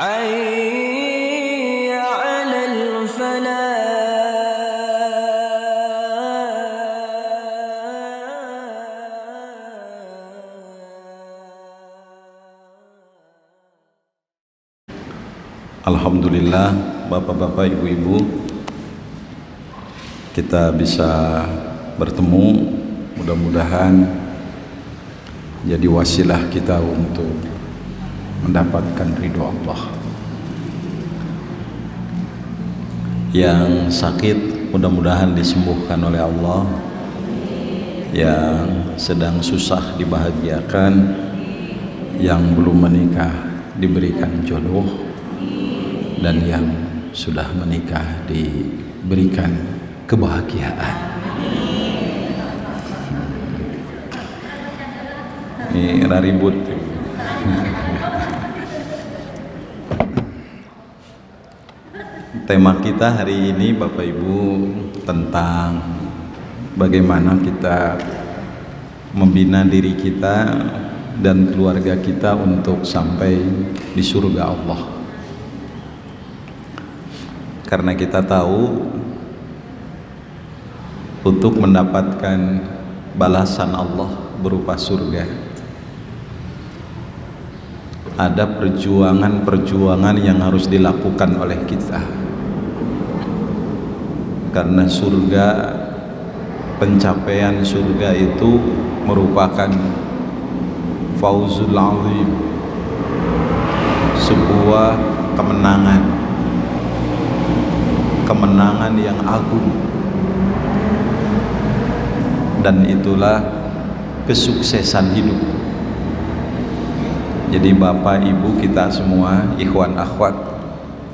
حي على Alhamdulillah, bapak-bapak, ibu-ibu, kita bisa bertemu. Mudah-mudahan jadi wasilah kita untuk mendapatkan ridho Allah. Yang sakit mudah-mudahan disembuhkan oleh Allah, yang sedang susah dibahagiakan, yang belum menikah diberikan jodoh, dan yang sudah menikah diberikan kebahagiaan. Ini ribut. Tema kita hari ini, Bapak Ibu, tentang bagaimana kita membina diri kita dan keluarga kita untuk sampai di surga Allah. Karena kita tahu untuk mendapatkan balasan Allah berupa surga, ada perjuangan-perjuangan yang harus dilakukan oleh kita. Karena surga, pencapaian surga itu merupakan fauzul azim, sebuah kemenangan yang agung, dan itulah kesuksesan hidup. Jadi bapak ibu kita semua, ikhwan akhwat,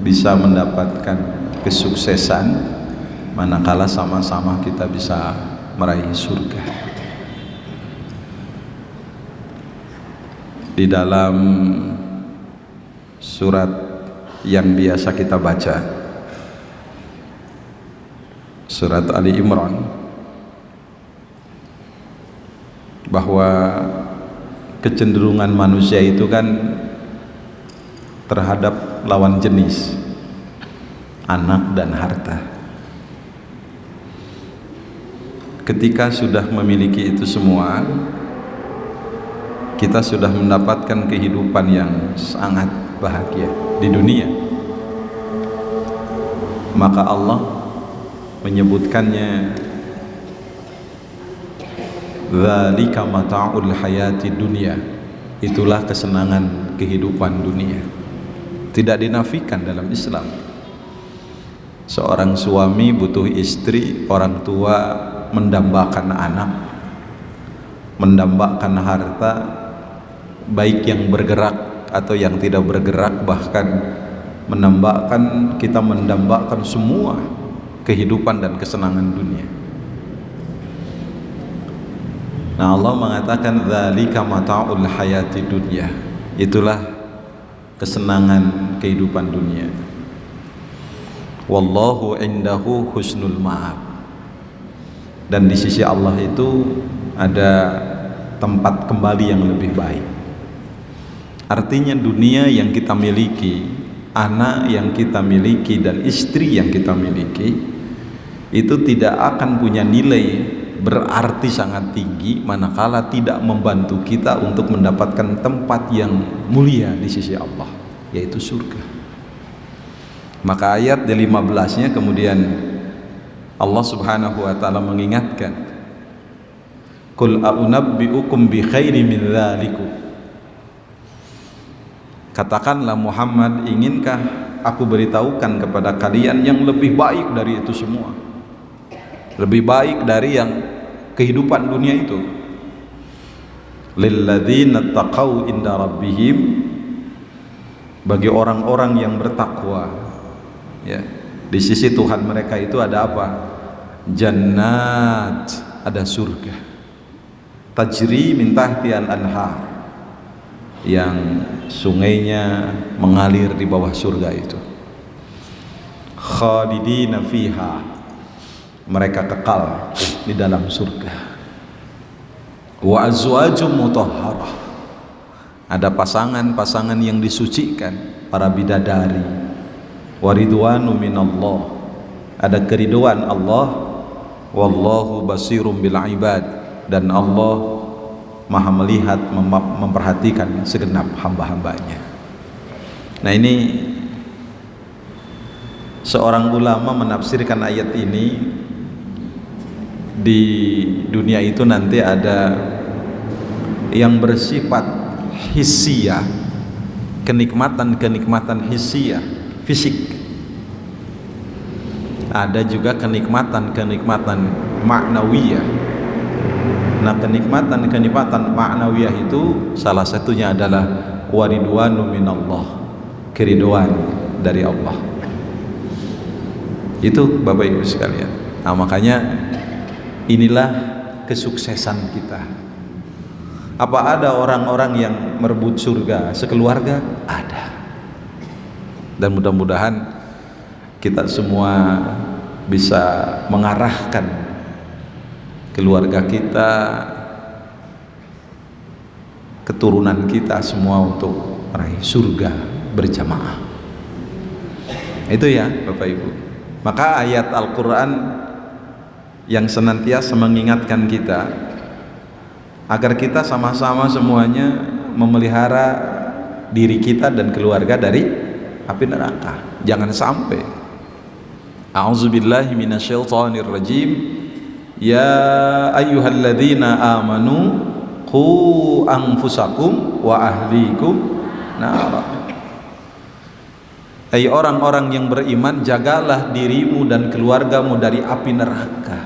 bisa mendapatkan kesuksesan manakala sama-sama kita bisa meraih surga. Di dalam surat yang biasa kita baca, surat Ali Imran, bahwa kecenderungan manusia itu kan terhadap lawan jenis, anak dan harta. Ketika sudah memiliki itu semua, kita sudah mendapatkan kehidupan yang sangat bahagia di dunia. Maka Allah menyebutkannya dzalika mata'ul hayati dunia, itulah kesenangan kehidupan dunia. Tidak dinafikan dalam Islam. Seorang suami butuh istri, orang tua mendambakan anak, mendambakan harta, baik yang bergerak atau yang tidak bergerak, bahkan kita mendambakan semua kehidupan dan kesenangan dunia. Nah, Allah mengatakan dzalika mata'ul hayati dunya, itulah kesenangan kehidupan dunia. Wallahu indahu husnul ma'ab, dan di sisi Allah itu ada tempat kembali yang lebih baik. Artinya dunia yang kita miliki, anak yang kita miliki, dan istri yang kita miliki itu tidak akan punya nilai berarti sangat tinggi manakala tidak membantu kita untuk mendapatkan tempat yang mulia di sisi Allah, yaitu surga. Maka ayat di 15-nya kemudian Allah Subhanahu wa taala mengingatkan, qul a'unabbi'ukum bi khairi min dzalikum, katakanlah Muhammad, inginkah aku beritahukan kepada kalian yang lebih baik dari itu semua, lebih baik dari yang kehidupan dunia itu. Lilladzina taqaw inda rabbihim, bagi orang-orang yang bertakwa, ya, di sisi Tuhan mereka itu ada apa? Jannat, ada surga, tajri min tahtiha al-anhar, yang sungainya mengalir di bawah surga itu. Khalidina fiha, mereka kekal di dalam surga. Wa azwajum mutahharah, ada pasangan-pasangan yang disucikan, para bidadari. Waridwanu minallah, ada keriduan Allah. Wallahu basirum bil ibad, dan Allah maha melihat, memperhatikan segenap hamba-hambanya. Nah, ini seorang ulama menafsirkan ayat ini, di dunia itu nanti ada yang bersifat hissiyah, kenikmatan-kenikmatan hissiyah, fisik. Ada juga kenikmatan-kenikmatan ma'nawiyah. Nah, kenikmatan-kenikmatan ma'nawiyah itu salah satunya adalah waridwanu minallah, keriduan dari Allah. Itu Bapak Ibu sekalian. Nah, makanya inilah kesuksesan kita. Apa ada orang-orang yang merebut surga sekeluarga? Ada. Dan mudah-mudahan kita semua bisa mengarahkan keluarga kita, keturunan kita semua untuk meraih surga berjamaah. Itu ya Bapak Ibu. Maka ayat Al-Quran yang senantiasa mengingatkan kita agar kita sama-sama semuanya memelihara diri kita dan keluarga dari api neraka. Jangan sampai. A'udzubillahi minasyaitonir rajim. Ya ayyuhalladzina amanu qu anfusakum wa ahlikum nara. Hai orang-orang yang beriman, jagalah dirimu dan keluargamu dari api neraka.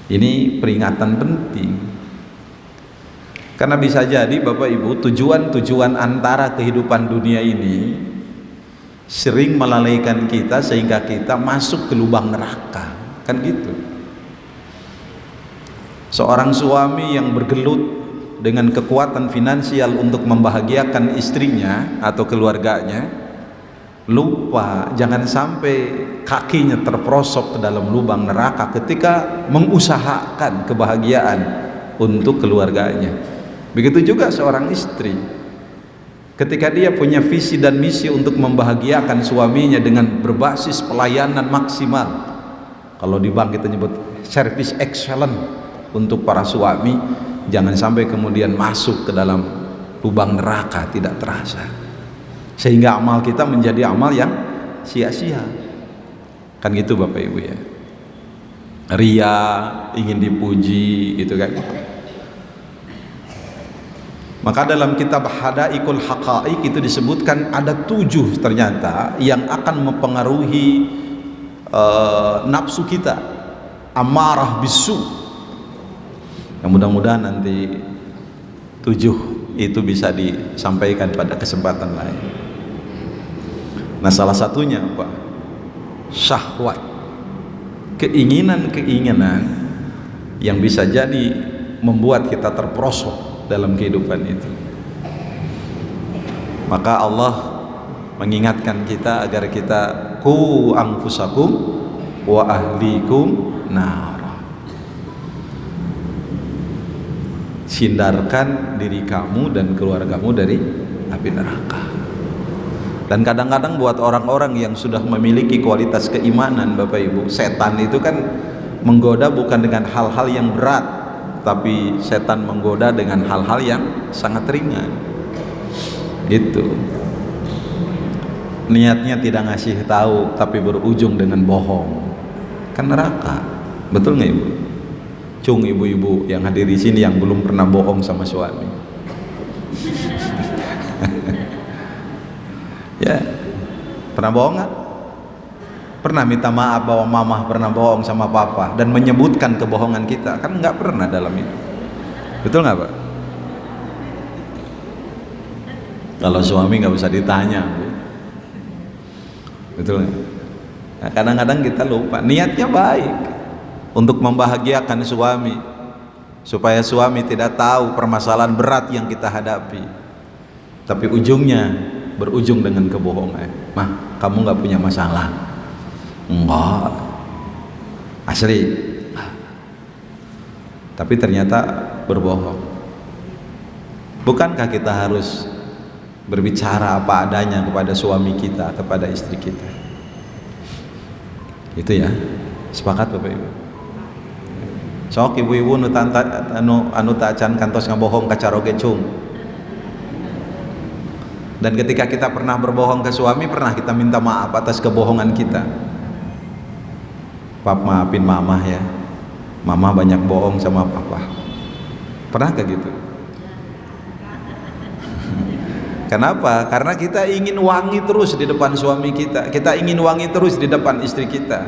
Ini peringatan penting. Karena bisa jadi Bapak Ibu, tujuan-tujuan antara kehidupan dunia ini sering melalaikan kita sehingga kita masuk ke lubang neraka. Kan gitu. Seorang suami yang bergelut dengan kekuatan finansial untuk membahagiakan istrinya atau keluarganya, lupa jangan sampai kakinya terperosok ke dalam lubang neraka ketika mengusahakan kebahagiaan untuk keluarganya. Begitu juga seorang istri, ketika dia punya visi dan misi untuk membahagiakan suaminya dengan berbasis pelayanan maksimal, kalau di bank kita nyebut service excellent untuk para suami, jangan sampai kemudian masuk ke dalam lubang neraka tidak terasa, sehingga amal kita menjadi amal yang sia-sia. Kan gitu Bapak Ibu ya. Ria, ingin dipuji gitu kan. Maka dalam kitab Hadaikul Haqaiq itu disebutkan ada 7 ternyata yang akan mempengaruhi nafsu kita, amarah bisu. Yang mudah-mudahan nanti 7 itu bisa disampaikan pada kesempatan lain. Nah, salah satunya apa? Syahwat, keinginan-keinginan yang bisa jadi membuat kita terperosok dalam kehidupan itu. Maka Allah mengingatkan kita agar kita qu anfusakum wa ahlikum nara. Hindarkan diri kamu dan keluargamu dari api neraka. Dan kadang-kadang buat orang-orang yang sudah memiliki kualitas keimanan Bapak Ibu, setan itu kan menggoda bukan dengan hal-hal yang berat, tapi setan menggoda dengan hal-hal yang sangat ringan gitu. Niatnya tidak ngasih tahu tapi berujung dengan bohong, kan neraka. Betul nggak Ibu? Cung ibu-ibu yang hadir di sini yang belum pernah bohong sama suami. Ya, pernah bohong nggak? Pernah minta maaf bahwa mama pernah bohong sama papa dan menyebutkan kebohongan kita? Kan nggak pernah dalam itu. Betul nggak Pak? Kalau suami nggak usah ditanya, Bu. Betul nggak? Nah, kadang-kadang kita lupa, niatnya baik untuk membahagiakan suami, supaya suami tidak tahu permasalahan berat yang kita hadapi, tapi ujungnya berujung dengan kebohongan. Mah, kamu nggak punya masalah? Enggak, asli. Tapi ternyata berbohong. Bukankah kita harus berbicara apa adanya kepada suami kita, kepada istri kita. Itu ya, sepakat Bapak Ibu. Sok ibu-ibu nu tacan kantos ngabohong kacaroge cung. Dan ketika kita pernah berbohong ke suami, pernah kita minta maaf atas kebohongan kita. Pap, maafin mama ya, mama banyak bohong sama papa. Pernah kayak gitu? Kenapa? Karena kita ingin wangi terus di depan suami kita, kita ingin wangi terus di depan istri kita.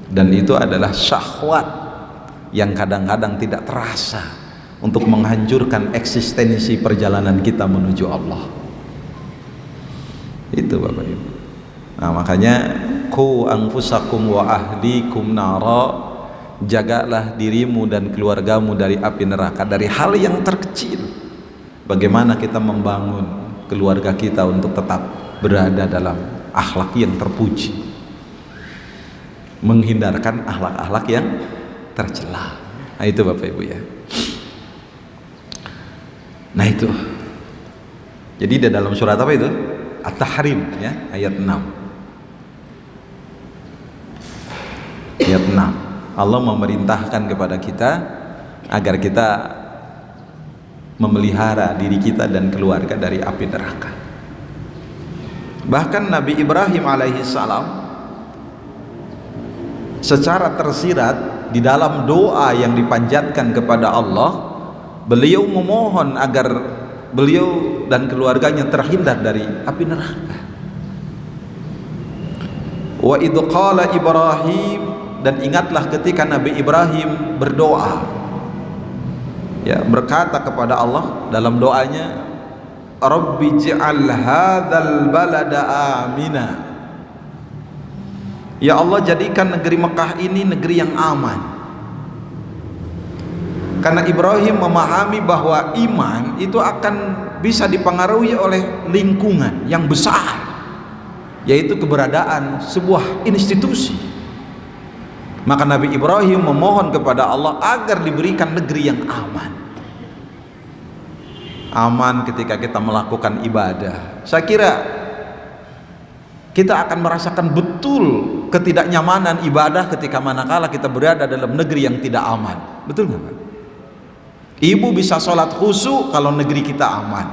Dan itu adalah syahwat yang kadang-kadang tidak terasa untuk menghancurkan eksistensi perjalanan kita menuju Allah. Itu Bapak Ibu. Nah, makanya qu anfusakum wa ahlikum nara, jagalah dirimu dan keluargamu dari api neraka. Dari hal yang terkecil, bagaimana kita membangun keluarga kita untuk tetap berada dalam akhlak yang terpuji, menghindarkan akhlak-akhlak yang tercela. Nah itu Bapak Ibu ya. Nah itu. Jadi di dalam surat apa itu? At-Tahrim ya, ayat 6. Ayat 6. Allah memerintahkan kepada kita agar kita memelihara diri kita dan keluarga dari api neraka. Bahkan Nabi Ibrahim alaihissalam secara tersirat di dalam doa yang dipanjatkan kepada Allah, beliau memohon agar beliau dan keluarganya terhindar dari api neraka. Wa idh qala Ibrahim, dan ingatlah ketika Nabi Ibrahim berdoa, ya, berkata kepada Allah dalam doanya, Rabbi ij'al hadzal balada amina. Ya Allah, jadikan negeri Mekah ini negeri yang aman. Karena Ibrahim memahami bahwa iman itu akan bisa dipengaruhi oleh lingkungan yang besar, yaitu keberadaan sebuah institusi. Maka Nabi Ibrahim memohon kepada Allah agar diberikan negeri yang aman. Aman ketika kita melakukan ibadah. Saya kira kita akan merasakan betul ketidaknyamanan ibadah ketika manakala kita berada dalam negeri yang tidak aman. Betul nggak Pak? Ibu bisa sholat khusyuk kalau negeri kita aman.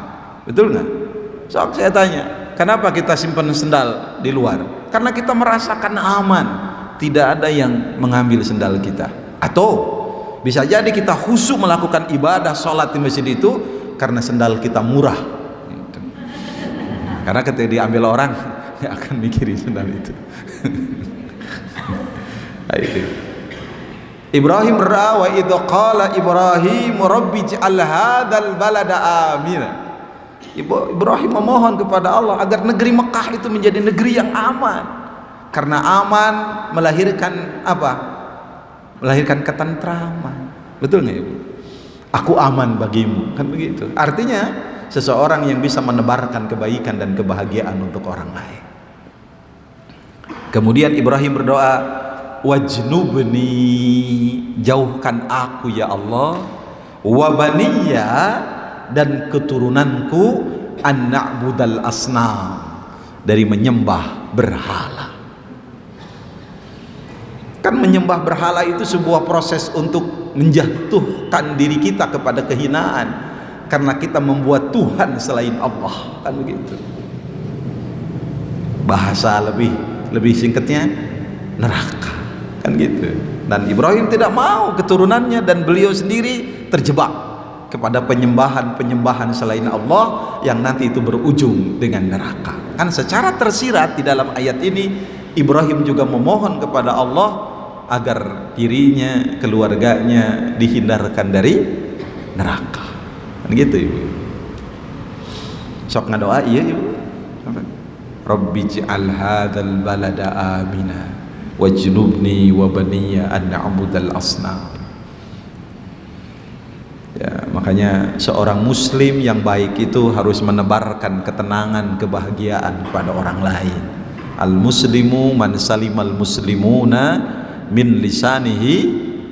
Betul nggak? So, saya tanya, kenapa kita simpan sendal di luar? Karena kita merasakan aman, tidak ada yang mengambil sendal kita. Atau bisa jadi kita khusyuk melakukan ibadah sholat di masjid itu karena sendal kita murah. Karena ketika diambil orang, nggak akan mikirin sendal itu. Ibrahim berdoa, wa idh qala Ibrahim rabbi ij'al hadzal balada amina. Ibrahim memohon kepada Allah agar negeri Mekah itu menjadi negeri yang aman. Karena aman melahirkan apa? Melahirkan ketentraman. Betul nggak Ibu? Aku aman bagimu, kan begitu. Artinya seseorang yang bisa menebarkan kebaikan dan kebahagiaan untuk orang lain. Kemudian Ibrahim berdoa, wajnubni, jauhkan aku ya Allah, wa baniya, dan keturunanku, an na'budal asnam, dari menyembah berhala. Kan menyembah berhala itu sebuah proses untuk menjatuhkan diri kita kepada kehinaan karena kita membuat Tuhan selain Allah, kan begitu. Bahasa lebih singkatnya neraka, kan gitu. Dan Ibrahim tidak mau keturunannya dan beliau sendiri terjebak kepada penyembahan selain Allah yang nanti itu berujung dengan neraka. Kan secara tersirat di dalam ayat ini Ibrahim juga memohon kepada Allah agar dirinya, keluarganya dihindarkan dari neraka. Kan gitu Ibu. Sok ngadoa iya Ibu. Rabbi ij'al hadzal balada amina wajnubni wa baniya an na'budal asnam. Ya, makanya seorang muslim yang baik itu harus menebarkan ketenangan, kebahagiaan kepada orang lain. Al muslimu man salimal muslimuna min lisanihi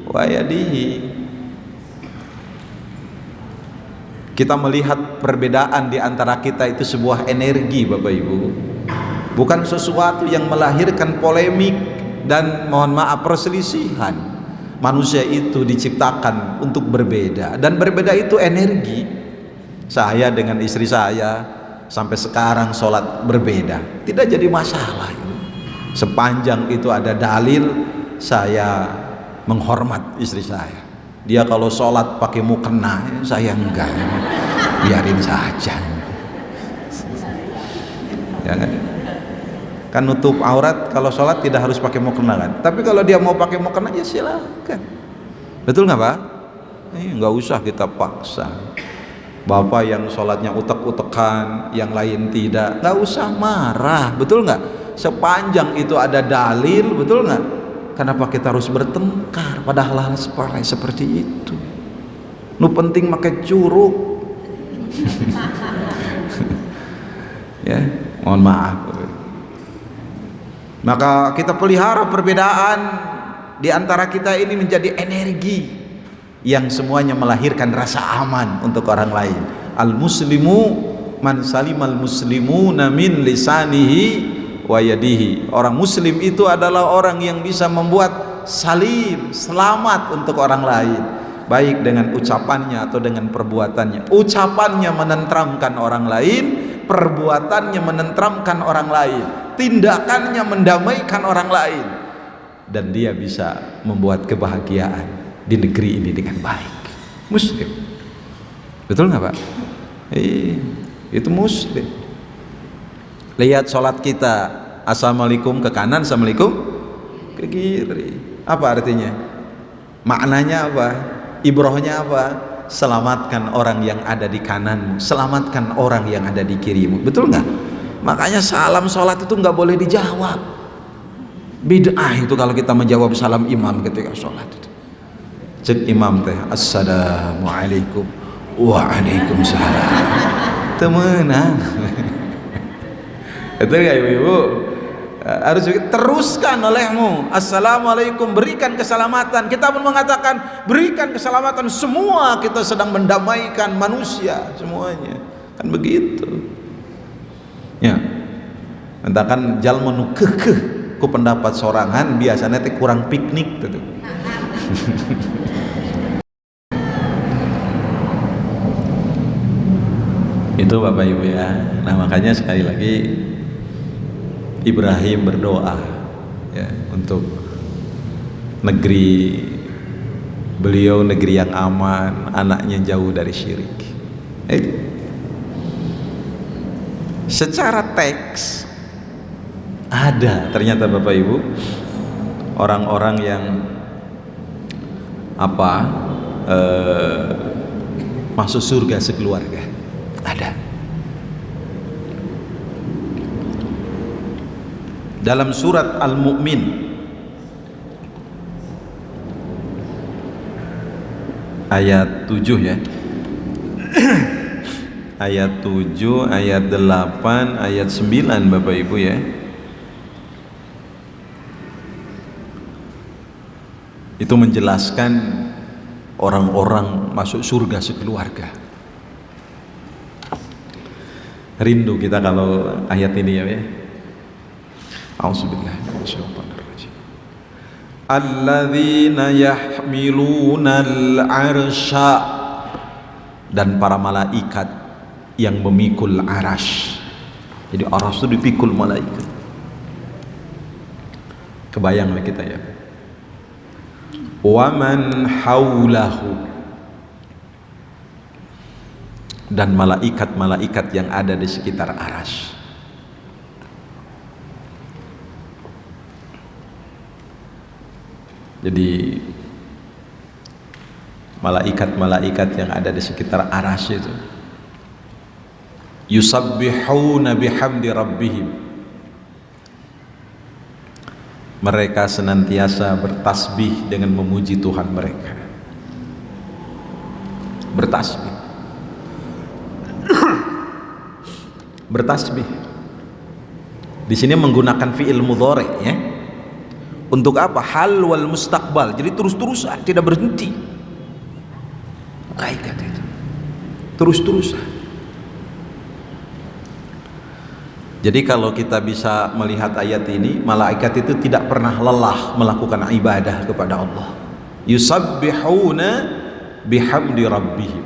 wa yadihi. Kita melihat perbedaan di antara kita itu sebuah energi, Bapak Ibu, bukan sesuatu yang melahirkan polemik dan mohon maaf perselisihan. Manusia itu diciptakan untuk berbeda, dan berbeda itu energi. Saya dengan istri saya sampai sekarang sholat berbeda, tidak jadi masalah. Sepanjang itu ada dalil, saya menghormat istri saya. Dia kalau sholat pakai mukena, saya enggak, biarin saja. Ya kan nutup aurat kalau sholat tidak harus pakai mukena kan. Tapi kalau dia mau pakai mukena ya silakan. Betul nggak Pak? Nggak usah kita paksa. Bapak yang sholatnya utek-utekan, yang lain tidak, nggak usah marah. Betul nggak? Sepanjang itu ada dalil, betul nggak? Kenapa kita harus bertengkar pada hal-hal sepele seperti itu? Nu penting pakai curug. Ya, mohon maaf. Maka kita pelihara perbedaan di antara kita ini menjadi energi yang semuanya melahirkan rasa aman untuk orang lain. Al-muslimu man salimal muslimuna min lisanihi wa yadihi. Orang muslim itu adalah orang yang bisa membuat salim, selamat untuk orang lain, baik dengan ucapannya atau dengan perbuatannya. Ucapannya menenteramkan orang lain, perbuatannya menenteramkan orang lain, tindakannya mendamaikan orang lain, dan dia bisa membuat kebahagiaan di negeri ini dengan baik. Muslim, betul nggak Pak? Itu muslim. Lihat sholat kita, assalamualaikum ke kanan, assalamualaikum ke kiri. Apa artinya? Maknanya apa? Ibrohnya apa? Selamatkan orang yang ada di kananmu, selamatkan orang yang ada di kirimu. Betul nggak? Makanya salam sholat itu nggak boleh dijawab. Bid'ah itu kalau kita menjawab salam imam ketika sholat itu. Cek imam teh, assalamualaikum, waalaikumsalam. Temenan. Itu ya ibu-ibu, harus teruskan olehmu. Assalamualaikum, berikan keselamatan. Kita pun mengatakan berikan keselamatan. Semua kita sedang mendamaikan manusia semuanya, kan begitu ya. Entahkan jal menu kekeh ku pendapat sorangan biasanya teh kurang piknik gitu. Itu Bapak Ibu ya. Nah makanya sekali lagi Ibrahim berdoa ya, untuk negeri beliau, negeri yang aman, anaknya jauh dari syirik. Secara teks ada ternyata Bapak Ibu orang-orang yang masuk surga sekeluarga, ada. Dalam surat Al-Mu'min ayat 7 ya. Ayat 7, ayat 8, ayat 9 Bapak Ibu ya. Itu menjelaskan orang-orang masuk surga sekeluarga. Rindu kita kalau ayat ini ya. A'udzubillahi minasyaitonirrajim. Alladzina yahmilunal arsya, dan para malaikat yang memikul arash. Jadi arash itu dipikul malaikat. Kebayanglah kita ya. Wa man haulahu, dan malaikat-malaikat yang ada di sekitar arash. Jadi malaikat-malaikat yang ada di sekitar arash itu yusabbihuna bihamdi rabbihim, mereka senantiasa bertasbih dengan memuji Tuhan mereka. Bertasbih. Bertasbih di sini menggunakan fi'il mudhari ya. Untuk apa? Hal wal mustaqbal. Jadi terus-terusan, tidak berhenti. Malaikat itu terus-terusan. Jadi kalau kita bisa melihat ayat ini, malaikat itu tidak pernah lelah melakukan ibadah kepada Allah. Yusabbihuna bihamdi rabbihim.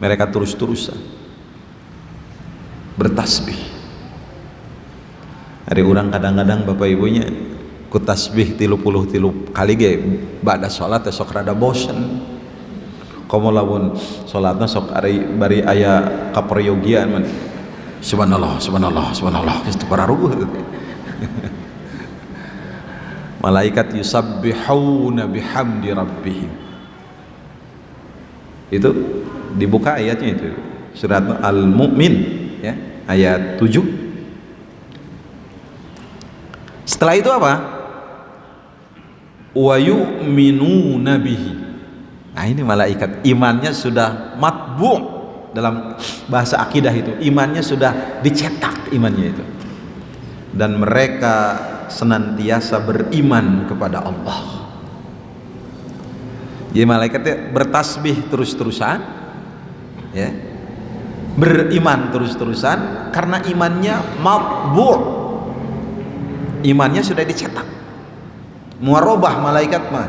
Mereka terus-terusan bertasbih. Ada orang kadang-kadang bapak ibunya ku tasbih 33 kali ge ba'da salat sok rada bosen. Komo lamun salatna sok ari bari aya kaprayogian man. Subhanallah, subhanallah, subhanallah. Itu para rubuh. Malaikat yusabbihuna bihamdi rabbihim. Itu dibuka ayatnya itu. Surat Al-Mu'min ya, ayat 7. Setelah itu apa? Wa yu'minuna bihi. Nah, ini malaikat imannya sudah matbu', dalam bahasa akidah itu imannya sudah dicetak imannya itu. Dan mereka senantiasa beriman kepada Allah. Jadi malaikatnya bertasbih terus-terusan ya, beriman terus-terusan karena imannya matbu', imannya sudah dicetak. Muarobah malaikat mah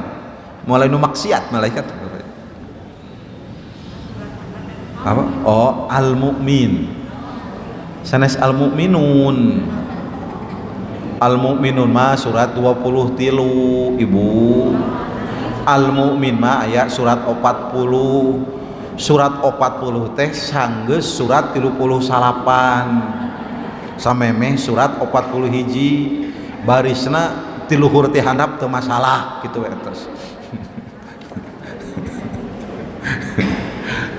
mulai nu maksiat malaikat apa? Oh, al-mu'min sanes al-mu'minun. Al-mu'minun mah surat 23 ibu. Al-mu'min mah aya surat 40. Surat 40 teh sanggeus surat 38 samemeh surat 40 hiji barisna tiluhur teh handap teu masalah kitu etos.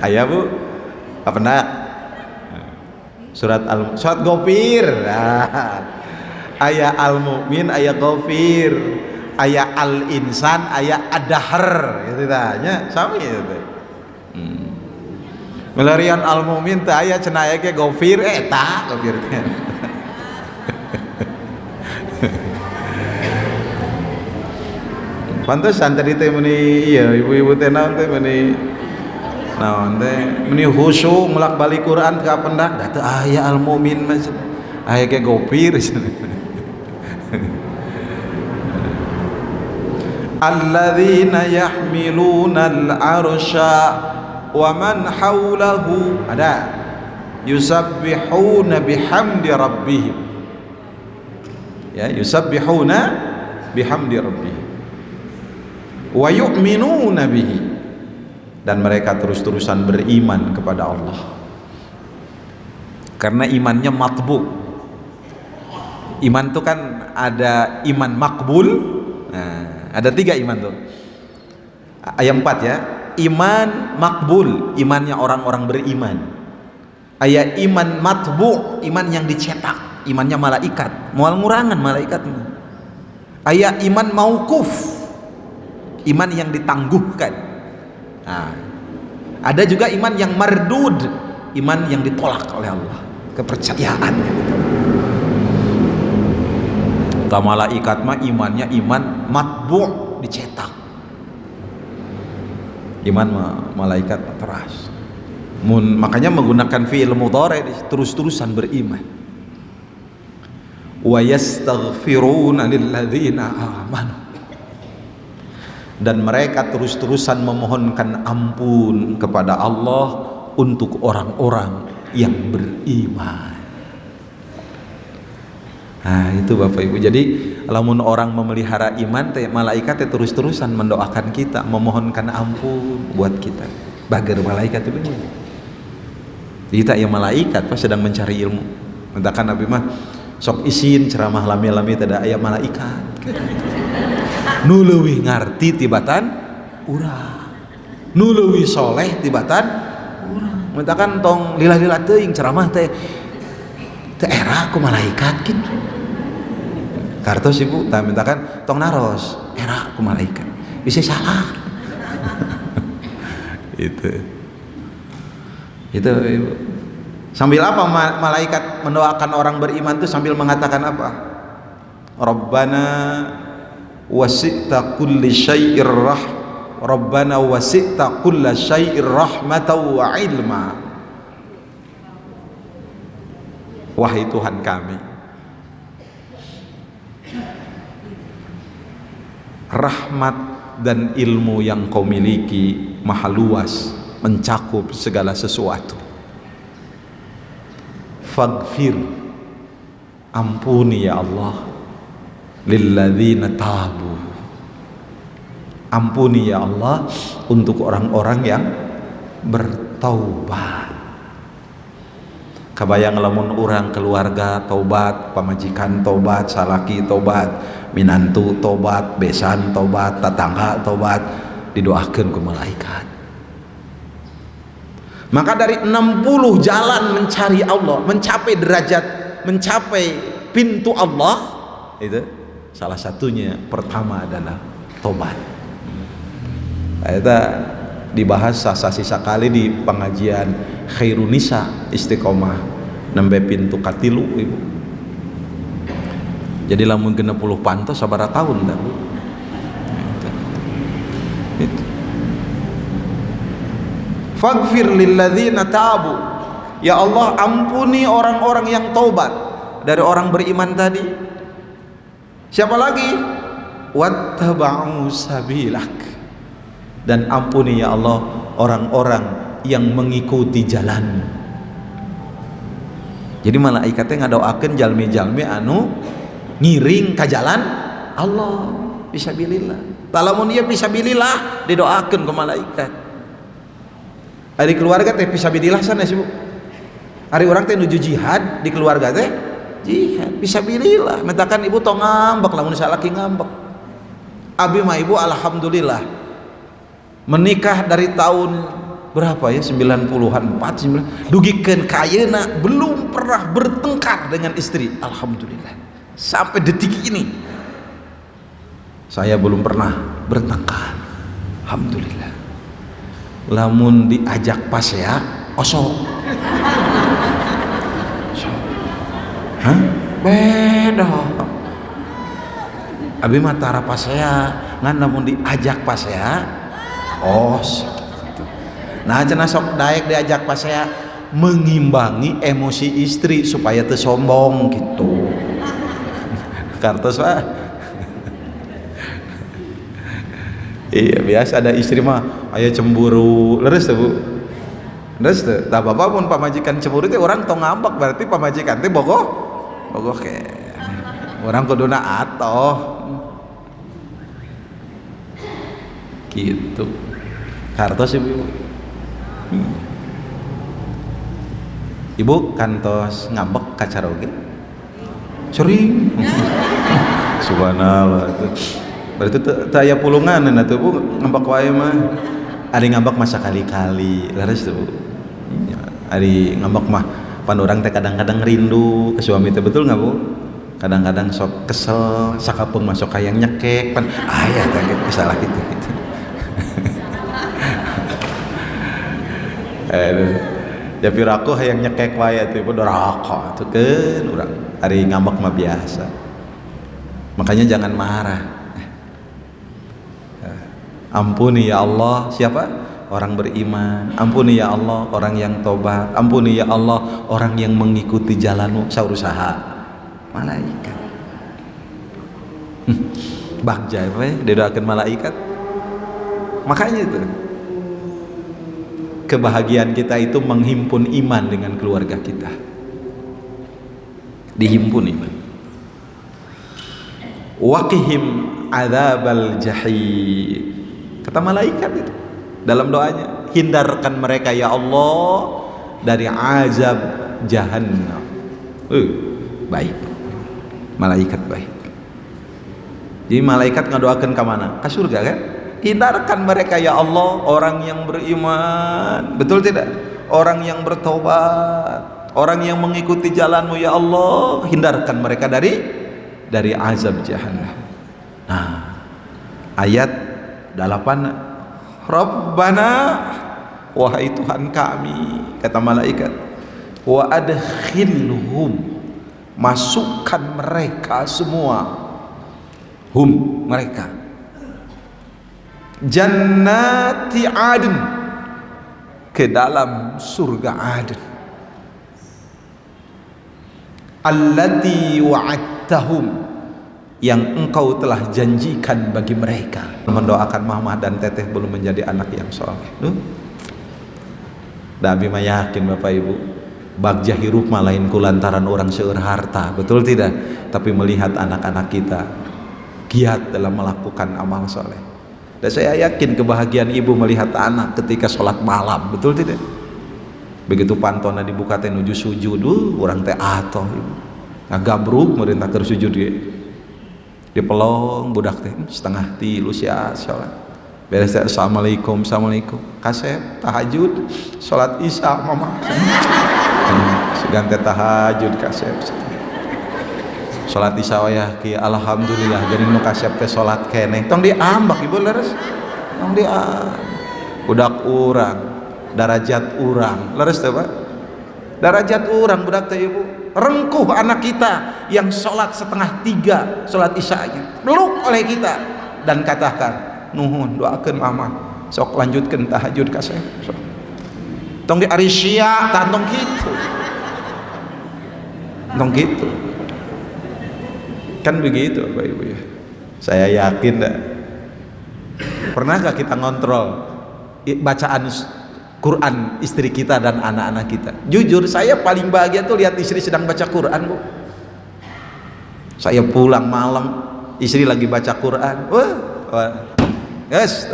Aya Bu apa nak surat Ghafir. Aya al-mu'min, aya Ghafir, aya al-insan, aya ad-dahr gitu tanya sami itu. Melarian al-mu'min teh aya cenah aya ge Ghafir eta Ghafir teh. Pantesan tadi teh meuni ieu ibu-ibu teh naon teh meuni naon teh meuni khusyuk mulak balik Quran ka pendak da teu aya al-mu'min mah aya ge Ghafir. Alladzina yahmiluna al-arsya wa man haulahu ada yusabbihuna bihamdi rabbihim ya, yusabbihuna bihamdi rabbihim wa yu'minuna bihi, dan mereka terus-terusan beriman kepada Allah karena imannya matbu. Iman itu kan ada iman makbul. Nah, ada 3 iman tuh. Ayat 4 ya. Iman makbul, imannya orang-orang beriman. Ayat iman matbu, iman yang dicetak, imannya malaikat. Moal ngurangan malaikat. Ayat iman mauquf, iman yang ditangguhkan. Nah, ada juga iman yang mardud, iman yang ditolak oleh Allah, kepercayaan. Malaikat mah imannya iman matbu', dicetak. Iman malaikat teras. Makanya menggunakan fi'il mudhari terus-terusan beriman. Wa yastaghfiruna lilladzina amanu. Dan mereka terus-terusan memohonkan ampun kepada Allah untuk orang-orang yang beriman. Nah itu Bapak Ibu. Jadi lamun orang memelihara iman teh malaikat teh terus-terusan mendoakan kita, memohonkan ampun buat kita. Bager malaikat itu benar. Kita ya malaikat pas sedang mencari ilmu. Mentakan Nabi mah sok isin ceramah lami-lami teh da aya malaikat. Nu leuwih ngarti tibatan urang. Nu leuwih soleh tibatan urang. Mentakan tong lilah-lilah teuing ceramah teh teu era ku malaikat kitu. Kartos ibu, tak mintakan tong naros, era ku malaikat, bisa salah. itu ibu. Sambil apa malaikat mendoakan orang beriman itu sambil mengatakan apa? Rabbana wasi'ta kulli syai'ir Rabbana wasi'ta kulla syai'ir rahmatan wa ilma. Wahai Tuhan kami, rahmat dan ilmu yang kau miliki maha luas, mencakup segala sesuatu. Faghfir, ampuni ya Allah, lilladzina tabu, ampuni ya Allah untuk orang-orang yang bertaubat. Kabayang lamun orang keluarga taubat, pamajikan taubat, salaki taubat, minantu taubat, besan taubat, tetangga taubat, didoakan ke malaikat. Maka dari 60 jalan mencari Allah, mencapai derajat, mencapai pintu Allah, itu salah satunya pertama adalah tobat. Kita dibahas sisa kali di pengajian Khairunisa Istiqomah nembe pintu katilu ibu. Jadi lamun 60 pantos sabaraha tahun dah. Itu. Faghfir lilladzina tabu, ya Allah ampuni orang-orang yang taubat dari orang beriman tadi. Siapa lagi? Wattaba'u sabilak, dan ampuni ya Allah orang-orang yang mengikuti jalan. Jadi malaikatnya ngadoakeun jalmi-jalmi anu ngiring ka jalan Allah fisabilillah. Talamun ieu fisabilillah didoakeun ku malaikat. Ari keluarga teh fisabilillah sanes Bu. Ari urang teh nuju jihad di keluarga teh jihad fisabilillah. Mentakan ibu tong ngambek lamun salaki ngambek. Abi mah ibu alhamdulillah menikah dari tahun berapa ya, 90-an 4 dugikeun ka ayeuna belum pernah bertengkar dengan istri, alhamdulillah sampai detik ini saya belum pernah bertengkar, alhamdulillah. Lamun diajak pas ya osok hah beda abi mah tara pas saya ngan lamun diajak pas ya osok. Nah cenah sok daek diajak pas saya mengimbangi emosi istri supaya teu sombong gitu. Kartos Pak. Iya biasa ada istri mah aya cemburu, leres teh Bu. Leres teh. Tah bapak pun pamajikan cemburu teh urang tong ngambek berarti pamajikan teh bogoh ke. Urang kuduna atoh. Gitu. Kartos Ibu. Ibu kantos ngambek kacaroge sering subhanallah tuh berarti teu aya pulungan atuh Bu ngambek wae mah. Ari ngambek masa kali-kali laras tuh Bu. Ari ngambek mah pan urang teh kadang-kadang rindu ke suami teh, betul nggak Bu? Kadang-kadang sok kesel sakapeung masuk hayang nyekek pan aya teh salah gitu. Ya piraku hayang nyekek wae atuh doraka atuh keun urang ari ngambek mah biasa. Makanya jangan marah. Ampuni ya Allah siapa? Orang beriman. Ampuni ya Allah orang yang tobat. Ampuni ya Allah orang yang mengikuti jalanmu saurusaha malaikat. Bagja we didoakeun malaikat. Makanya itu kebahagiaan kita itu menghimpun iman dengan keluarga kita, dihimpun iman. Waqihim adzabal jahim, kata malaikat itu dalam doanya, hindarkan mereka ya Allah dari azab jahannam. Baik, malaikat baik. Jadi malaikat ngadoakeun ka mana? Ka surga kan? Hindarkan mereka ya Allah orang yang beriman, betul tidak? Orang yang bertobat, orang yang mengikuti jalanmu ya Allah, hindarkan mereka dari azab jahannam. Nah, ayat 8, Rabbana, wahai Tuhan kami, kata malaikat, wa adkhilhum, masukkan mereka semua, mereka jannati adn, ke dalam surga Aden, allati wa'adtahum, yang engkau telah janjikan bagi mereka. Mendoakan mama dan teteh belum menjadi anak yang soleh. Dabi mah yakin Bapak Ibu, bagja hirup mah lain kulantaran orang seueur harta, betul tidak? Tapi melihat anak-anak kita giat dalam melakukan amal soleh. Dan saya yakin kebahagiaan ibu melihat anak ketika sholat malam, betul tidak? Begitu pantona dibuka teh nuju sujud, orang teh atoh ibu. Nah gabruk merintah keur sujud ge. Dipelong budak teh setengah tilu sia sholat. Beres teh assalamualaikum, kasep tahajud, sholat isya mama. Segan teh tahajud kasep. Sholat isya wayah ki alhamdulillah geuning nu kasep teh sholat keneh. Tong diambak ibu leres. Tong budak urang, darajat urang. Leres teh Pak? Darajat urang budak teh ibu. Rengkuh anak kita yang sholat setengah tiga sholat isyanya, peluk oleh kita dan katakan nuhun doakeun mama sok lanjutkeun tahajud kasep. Tong di ari sia tantong kitu. Tong kitu. Kan begitu Bapak Ibu ya. Saya yakin dah. Pernahkah kita ngontrol bacaan Quran istri kita dan anak-anak kita? Jujur saya paling bahagia tuh lihat istri sedang baca Quran Bu. Saya pulang malam istri lagi baca Quran. Wah. Yes.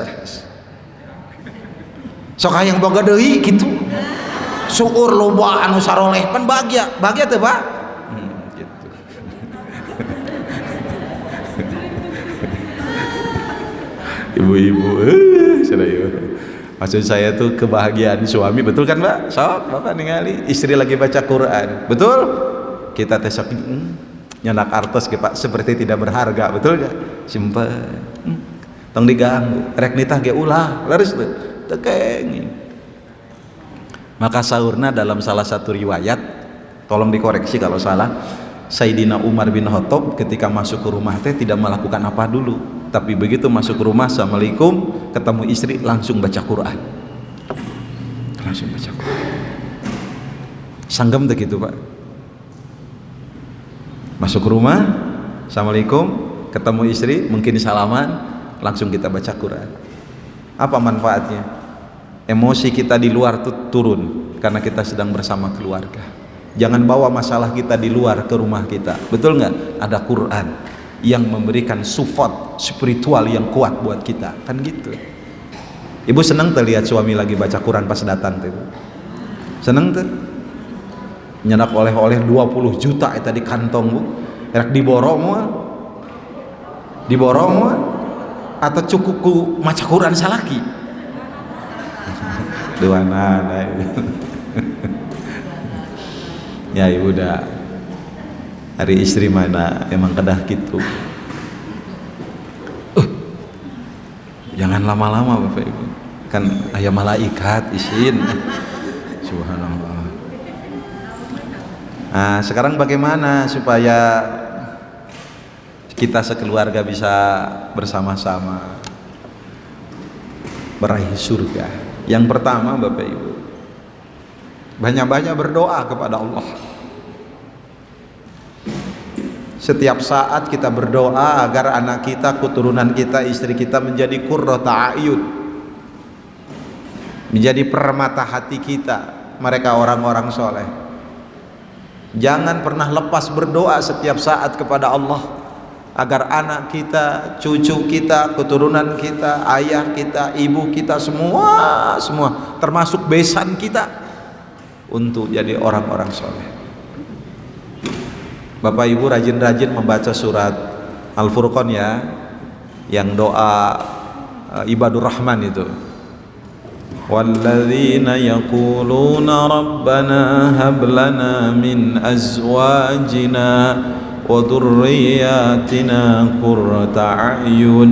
Sok hayang boga deui gitu. Syukur loba anu saroleh pan bahagia. Bahagia teh Pak? Gitu. Ibu-ibu maksud saya tuh kebahagiaan suami, betul kan Mbak? Sok Bapak ningali istri lagi baca Quran, betul? Kita teh sok nyenak artos ke Pak seperti tidak berharga, betul gak? Simpen tong diganggu rek nitah ge ulah leres teu tekeng. Maka saurna dalam salah satu riwayat, tolong dikoreksi kalau salah, Sayyidina Umar bin Khattab ketika masuk ke rumah teh tidak melakukan apa dulu, tapi begitu masuk ke rumah assalamualaikum ketemu istri langsung baca Quran, langsung baca Quran. Sanggem teh gitu Pak. Masuk ke rumah assalamualaikum ketemu istri mungkin salaman langsung kita baca Quran. Apa manfaatnya? Emosi kita di luar tuh turun karena kita sedang bersama keluarga. Jangan bawa masalah kita di luar ke rumah kita, betul nggak? Ada Quran yang memberikan support spiritual yang kuat buat kita, kan gitu. Ibu seneng tuh lihat suami lagi baca Quran pas datang tuh, seneng tuh. Nyenak oleh-oleh 20 juta eta di kantong Bu, rek diborong atau cukup ku maca Quran salaki. Duanana ya ibu dah hari istri mana emang kedah gitu. Jangan lama-lama Bapak Ibu, kan aya malaikat isin. Subhanallah. Nah sekarang bagaimana supaya kita sekeluarga bisa bersama-sama meraih surga? Yang pertama Bapak Ibu, banyak-banyak berdoa kepada Allah. Setiap saat kita berdoa agar anak kita, keturunan kita, istri kita menjadi qurrata a'yun, menjadi permata hati kita, mereka orang-orang soleh. Jangan pernah lepas berdoa setiap saat kepada Allah agar anak kita, cucu kita, keturunan kita, ayah kita, ibu kita, semua termasuk besan kita untuk jadi orang-orang soleh. Bapak Ibu rajin-rajin membaca surat Al-Furqan ya, yang doa ibadur rahman itu. Walladzina yaquluna rabbana hab lana min azwajina wa dhurriyyatina qurrata a'yun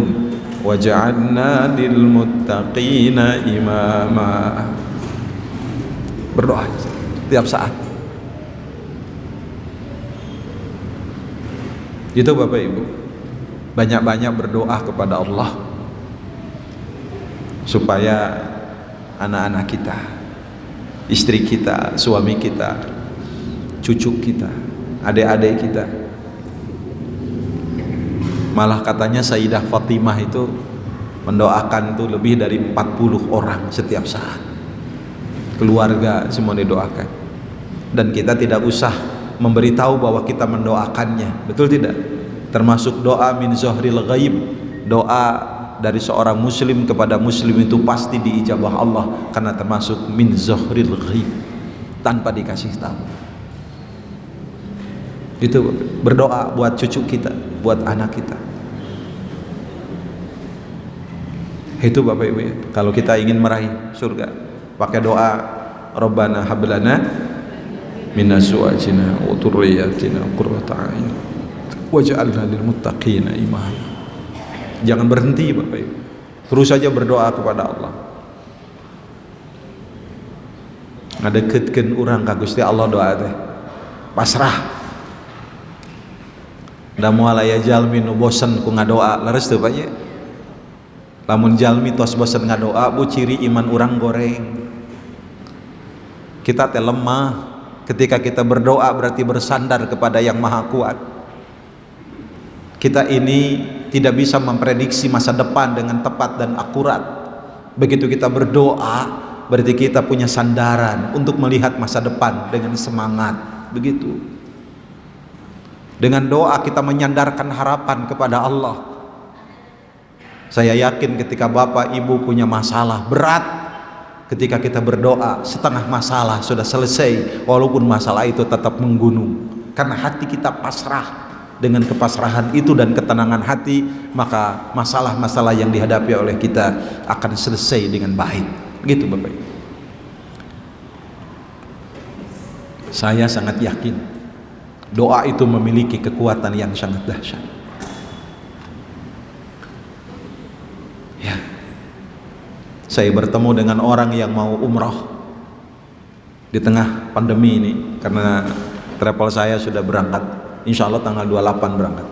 waj'alna lil muttaqina imama. Berdoa setiap saat. Itu Bapak Ibu, banyak-banyak berdoa kepada Allah. supaya anak-anak kita, istri kita, suami kita, cucu kita, adik-adik kita. Malah katanya Sayyidah Fatimah itu mendoakan tuh lebih dari 40 orang setiap saat. Keluarga semua didoakan. Dan kita tidak usah memberitahu bahwa kita mendoakannya, betul tidak? Termasuk doa min zahril ghaib, doa dari seorang muslim kepada muslim itu pasti diijabah Allah, karena termasuk min zahril ghaib, tanpa dikasih tahu. Itu berdoa buat cucu kita, buat anak kita. Itu Bapak Ibu ya, kalau kita ingin meraih surga pakai doa Rabbana hablana min azwajina wa dhurriyyatina qurrata a'yun waj'alna lil muttaqina imama. Jangan berhenti Bapak Ibu, terus saja berdoa kepada Allah. Ngadeketkeun urang ka Gusti Allah doa teh pasrah. Da moal aya jalmi nu bosen ku ngadoa leres teu Pak ye? Lamun jalmi tos bosen ngadoa, bu ciri iman urang goreng. Kita teh lemah. Ketika kita berdoa berarti bersandar kepada yang maha kuat. Kita ini tidak bisa memprediksi masa depan dengan tepat dan akurat. Begitu kita berdoa, berarti kita punya sandaran untuk melihat masa depan dengan semangat. Begitu. Dengan doa kita menyandarkan harapan kepada Allah. Saya yakin ketika Bapak Ibu punya masalah berat, ketika kita berdoa, setengah masalah sudah selesai, walaupun masalah itu tetap menggunung. Karena hati kita pasrah. Dengan kepasrahan itu dan ketenangan hati, maka masalah-masalah yang dihadapi oleh kita akan selesai dengan baik. Gitu Bapak Ibu. Saya sangat yakin doa itu memiliki kekuatan yang sangat dahsyat. Ya. Saya bertemu dengan orang yang mau umroh di tengah pandemi ini, karena travel saya sudah berangkat, insya Allah tanggal 28 berangkat.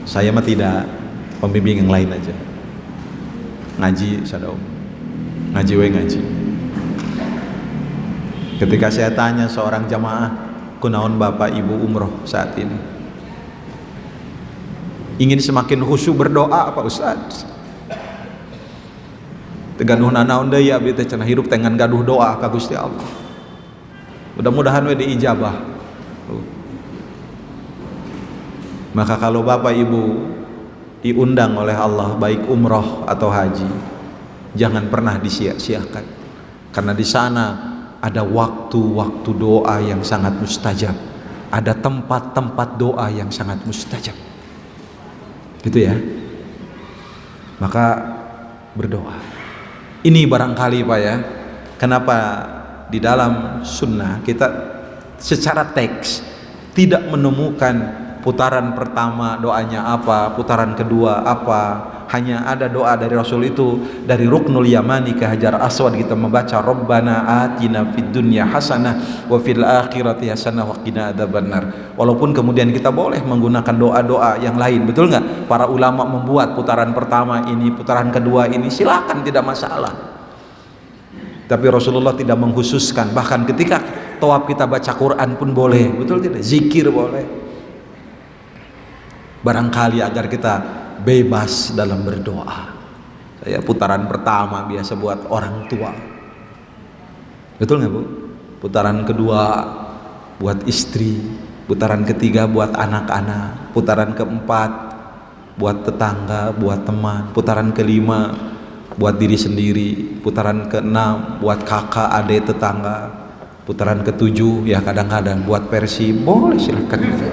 Saya mah tidak, pembimbing yang lain aja, ngaji sadau, ngaji we ngaji. Ketika saya tanya seorang jamaah, kunaon Bapak Ibu umroh saat ini? Ingin semakin khusyuk berdoa Pak Ustaz. Teganuh nanaon deui abdi teh cenah hirup teh ngan gaduh doa ka Gusti Allah. Mudah-mudahan we diijabah. Maka kalau Bapak Ibu diundang oleh Allah baik umroh atau haji, jangan pernah disia-siakan. Karena di sana ada waktu-waktu doa yang sangat mustajab. Ada tempat-tempat doa yang sangat mustajab. Gitu ya. Maka berdoa. Ini barangkali Pak ya, kenapa di dalam sunnah kita secara teks tidak menemukan putaran pertama doanya apa, putaran kedua apa. Hanya ada doa dari Rasul itu, dari Ruknul Yamani ke Hajar Aswad kita membaca Rabbana atina fid dunya hasanah wa fil akhirati hasanah wa qina adzabannar. Walaupun kemudian kita boleh menggunakan doa-doa yang lain, betul nggak? Para ulama membuat putaran pertama ini, putaran kedua ini, silakan, tidak masalah. Tapi Rasulullah tidak mengkhususkan. Bahkan ketika tawaf kita baca Quran pun boleh, betul tidak? Zikir boleh. Barangkali agar kita bebas dalam berdoa. Saya putaran pertama biasa buat orang tua, betul nggak Bu? Putaran kedua buat istri, putaran ketiga buat anak-anak, putaran keempat buat tetangga, buat teman, putaran kelima buat diri sendiri, putaran keenam buat kakak, adik, tetangga, putaran ketujuh ya kadang-kadang buat versi boleh, silahkan. Gitu.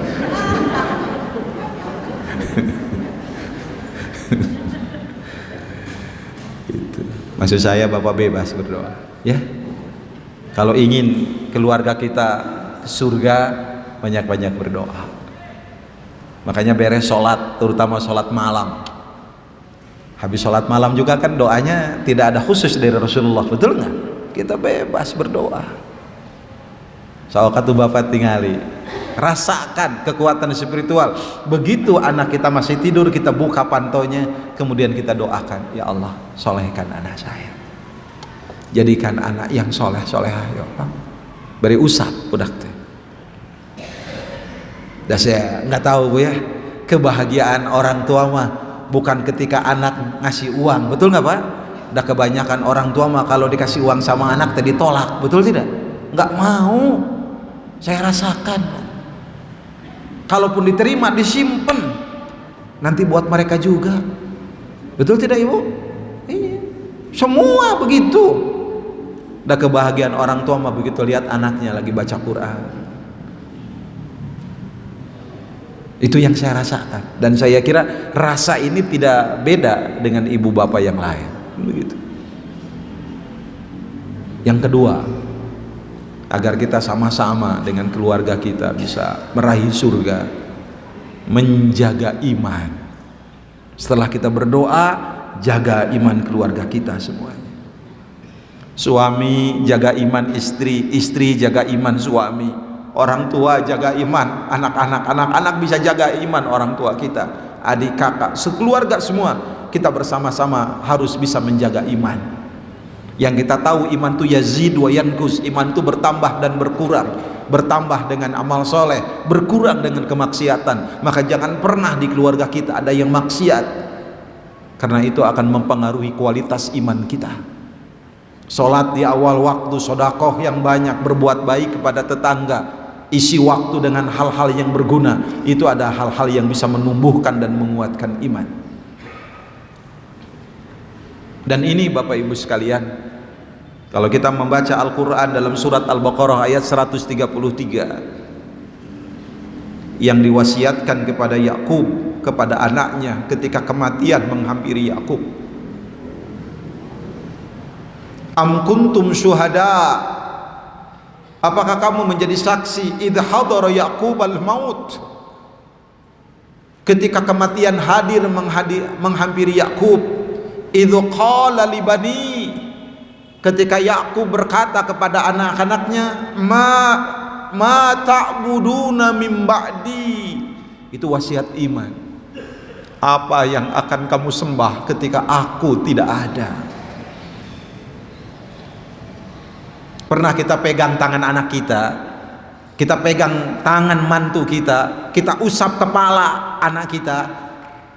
Maksud saya Bapak bebas berdoa ya. Kalau ingin keluarga kita ke surga, banyak-banyak berdoa. Makanya beres sholat, terutama sholat malam, habis sholat malam juga kan doanya tidak ada khusus dari Rasulullah, betul nggak? Kita bebas berdoa. Soal katu Bapak tingali rasakan kekuatan spiritual. Begitu anak kita masih tidur, kita buka pantaunya, kemudian kita doakan, ya Allah, solehkan anak saya, jadikan anak yang soleh solehah ya Allah. Beri usap budak teh. Dan saya nggak tahu Bu ya, kebahagiaan orang tua mah bukan ketika anak ngasih uang, betul nggak Pak? Udah kebanyakan orang tua mah kalau dikasih uang sama anak tadi ditolak, betul tidak? Nggak mau. Saya rasakan. Kalaupun diterima disimpan, nanti buat mereka juga. Betul tidak Ibu? Iya. Semua begitu. Udah kebahagiaan orang tua mah begitu lihat anaknya lagi baca Quran. Itu yang saya rasakan, dan saya kira rasa ini tidak beda dengan ibu bapak yang lain. Begitu. Yang kedua, agar kita sama-sama dengan keluarga kita bisa meraih surga, menjaga iman. Setelah kita berdoa, jaga iman keluarga kita semuanya. Suami jaga iman istri, istri jaga iman suami, orang tua jaga iman anak-anak, anak-anak bisa jaga iman orang tua kita, adik kakak, sekeluarga semua kita bersama-sama harus bisa menjaga iman. Yang kita tahu iman itu yazid wa yankus, iman itu bertambah dan berkurang, bertambah dengan amal soleh, berkurang dengan kemaksiatan. Maka jangan pernah di keluarga kita ada yang maksiat, karena itu akan mempengaruhi kualitas iman kita. Sholat di awal waktu, sodakoh yang banyak, berbuat baik kepada tetangga, isi waktu dengan hal-hal yang berguna, itu ada hal-hal yang bisa menumbuhkan dan menguatkan iman. Dan ini Bapak Ibu sekalian, kalau kita membaca Al-Quran dalam surat Al-Baqarah ayat 133, yang diwasiatkan kepada Yakub, kepada anaknya ketika kematian menghampiri Yakub, am kuntum syuhada, apakah kamu menjadi saksi idh hadara Yaqub al-maut, ketika kematian hadir menghampiri Yakub, idh qala li bani, ketika Yakub berkata kepada anak-anaknya, ma ta'buduna min ba'di, itu wasiat iman. Apa yang akan kamu sembah ketika aku tidak ada? Pernah kita pegang tangan anak kita pegang tangan mantu kita usap kepala anak kita,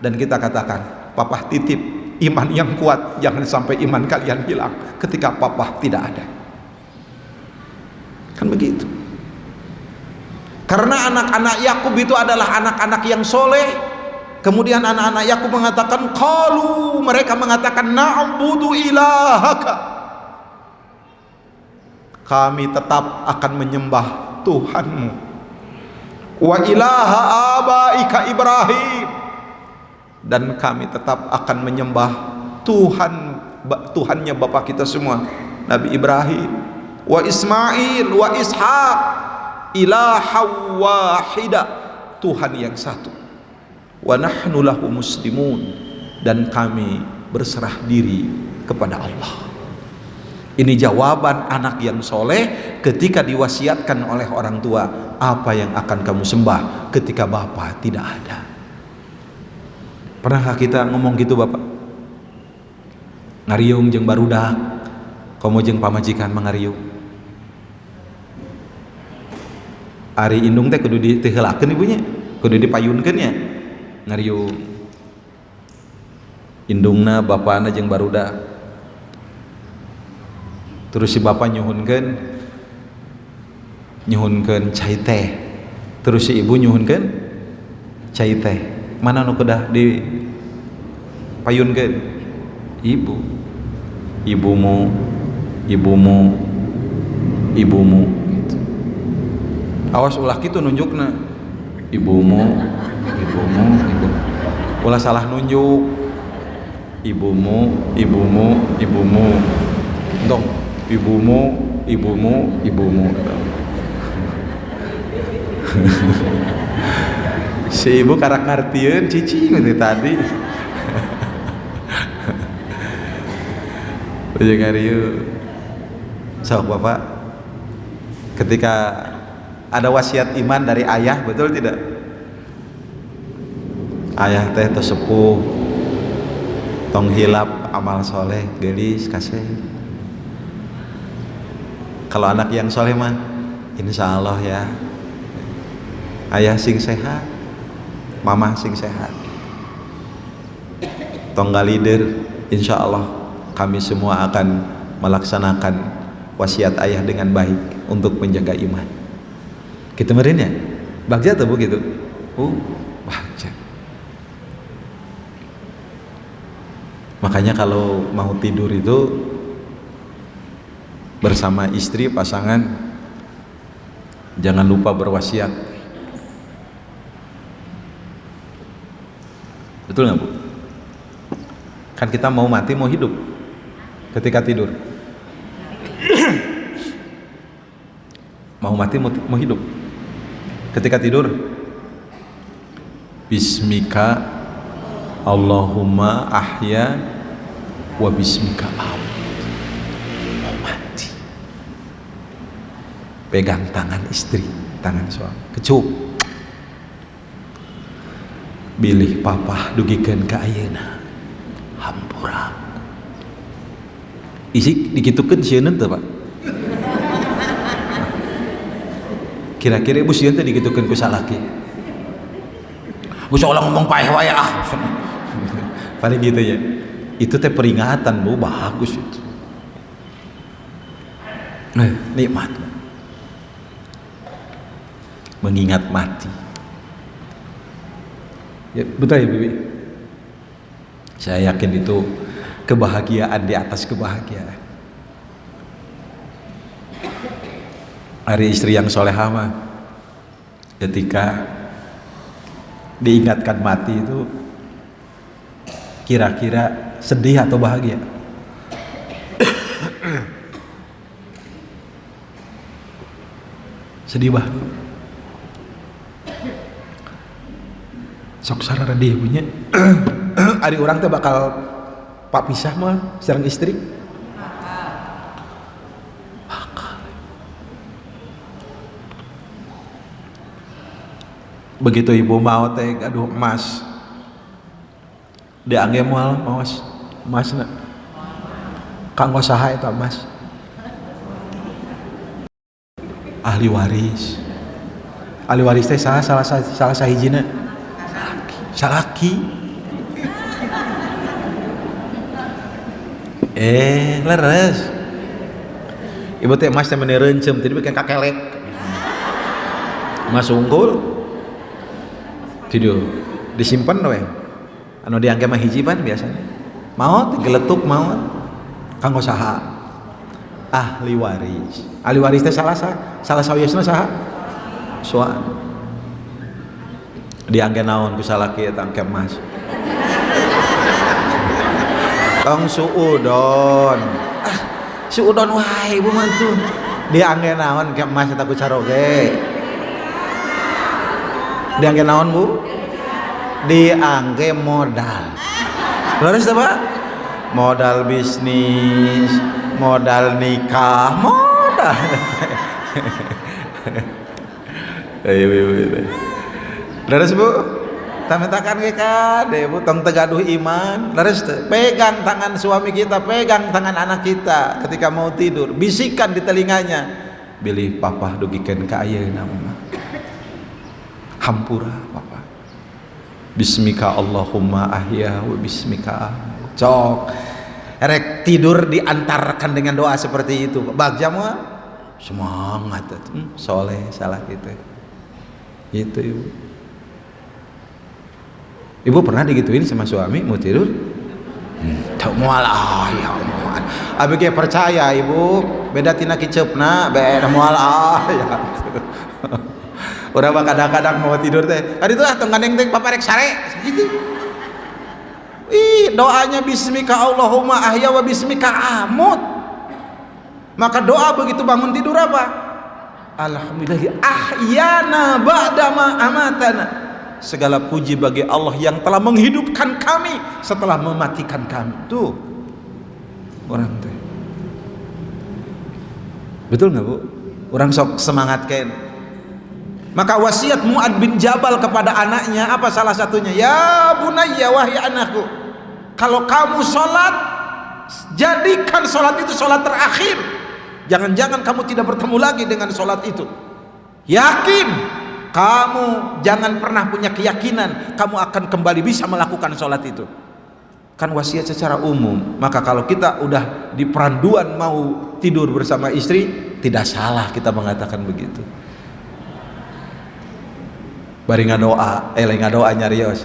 dan kita katakan, papa titip iman yang kuat, jangan sampai iman kalian hilang ketika papa tidak ada. Kan begitu. Karena anak-anak Yakub itu adalah anak-anak yang soleh. Kemudian anak-anak Yakub mengatakan, qalu, mereka mengatakan, na'budu ilahaka, kami tetap akan menyembah Tuhanmu, wa ilaha abaika Ibrahim, dan kami tetap akan menyembah Tuhannya bapak kita semua, Nabi Ibrahim, wa Ismail wa Ishaq, ilaha wahida, Tuhan yang satu, wa nahnu lahu muslimun, dan kami berserah diri kepada Allah. Ini jawaban anak yang soleh ketika diwasiatkan oleh orang tua, apa yang akan kamu sembah ketika bapak tidak ada. Pernahkah kita ngomong gitu Bapak? Ngariung jeung barudak, komo jeung pamajikan mangariung. Ari indung teh kudu ditihelakeun ibunya, kudu dipayunkeun nya. Ngariung. Indungna bapana jeung barudak. Terus si bapak nyuhunkeun cai teh, terus si ibu nyuhunkeun cai teh. Mana nu kedah di payunkeun? Ibumu gitu. Awas ulah kitu nunjukna, ibumu. Ulah salah nunjuk, ibumu. Dong, ibumu. Si ibu karak ngartieun cicing itu tadi. Ujung ngarieu. Sok Bapak, ketika Ada wasiat iman dari ayah, betul tidak? Ayah teh sepuh, tong hilap amal soleh, gelis kasih. Kalau anak yang soleh mah, insya Allah ya, ayah sing sehat, mama sing sehat. Tong galider, insya Allah kami semua akan melaksanakan wasiat ayah dengan baik untuk menjaga iman. Kita meren ya, bagja tuh begitu. Bagja. Makanya kalau mau tidur itu bersama istri, pasangan, jangan lupa berwasiat. Betul nggak Bu? Kan kita mau mati mau hidup ketika tidur. Mau mati mau hidup ketika tidur. Bismika Allahumma ahya wa bismika amut. Mau mati, pegang tangan istri, tangan suami, kecup, bilih papa dugikeun ka ayeuna hampura. Isi dikitukeun sieun teu Pak? Kira-kira ibu sieun teh dikitukeun ku salaki? Bu seolah ngomong paeh wae ah. Paling gitu ya. Itu teh peringatan Bu, bagus itu. Nikmat. Mengingat mati. Ya, betul ya Bibi? Saya yakin itu kebahagiaan di atas kebahagiaan. Hari istri yang solehah mah ketika diingatkan mati itu kira-kira sedih atau bahagia? Sedih banget. Sok sarara dia punya. Ari orang teh bakal pak pisah mah sareng istri. Begitu ibu mau teh, aduh emas diangge moal maos emasna kanggo saha eta emas? Ahli waris. Ahli waris teh salah sahijina salaki. Leres ibu teh emas teh meni reuncem tadi bikin kakelek emas unggul tidur disimpan we anu diangge mah hiji pan biasanya maot geletuk maot kanggo saha? Ahli waris. Ahli waris teh salah sawiasna saha? Suami. Diangge naon ku salaki eta angke emas? Tong suudon. Suudon wae ibu mah tuh. Diangge naon ke emas eta ku caroge? Diangge naon Bu? Diangge modal. Leres teh Pak? Modal bisnis, modal nikah, modal. Ayo leres Bu? Tametakan ge kade Bu, tong tegaduh iman. Leres teh? Pegang tangan suami kita, pegang tangan anak kita ketika mau tidur. Bisikan di telinganya, bilih papa dugikeun ka ayeuna mah. Hampura papa. Bismika Allahumma ahya wa bismika amut. Cok erek tidur diantarkan dengan doa seperti itu. Bagja mah semangat soleh salah gitu. Gitu Ibu. Ibu pernah digituin sama suami mau tidur? Tak mual ya mual. Abi ge percaya Ibu, beda tina kiceupna, beda mual ya. Urang mah kadang-kadang mau tidur teh, ari tuh tong gandeng teh paparek sare gitu. Doanya bismika Allahumma ahya wa bismika amut. Maka doa begitu bangun tidur apa? Alhamdulillah ahyana ba'dama amatana. Segala puji bagi Allah yang telah menghidupkan kami setelah mematikan kami. Tuh orang teh. Betul nggak Bu? Orang sok semangat kan. Maka wasiat Mu'ad bin Jabal kepada anaknya apa salah satunya? Ya bunayya, wahai anakku, kalau kamu sholat, jadikan sholat itu sholat terakhir. Jangan-jangan kamu tidak bertemu lagi dengan sholat itu. Yakin, kamu jangan pernah punya keyakinan kamu akan kembali bisa melakukan sholat itu. Kan wasiat secara umum. Maka kalau kita udah di peranduan mau tidur bersama istri, tidak salah kita mengatakan begitu. Bari ngadoa, ngadoa nyarios.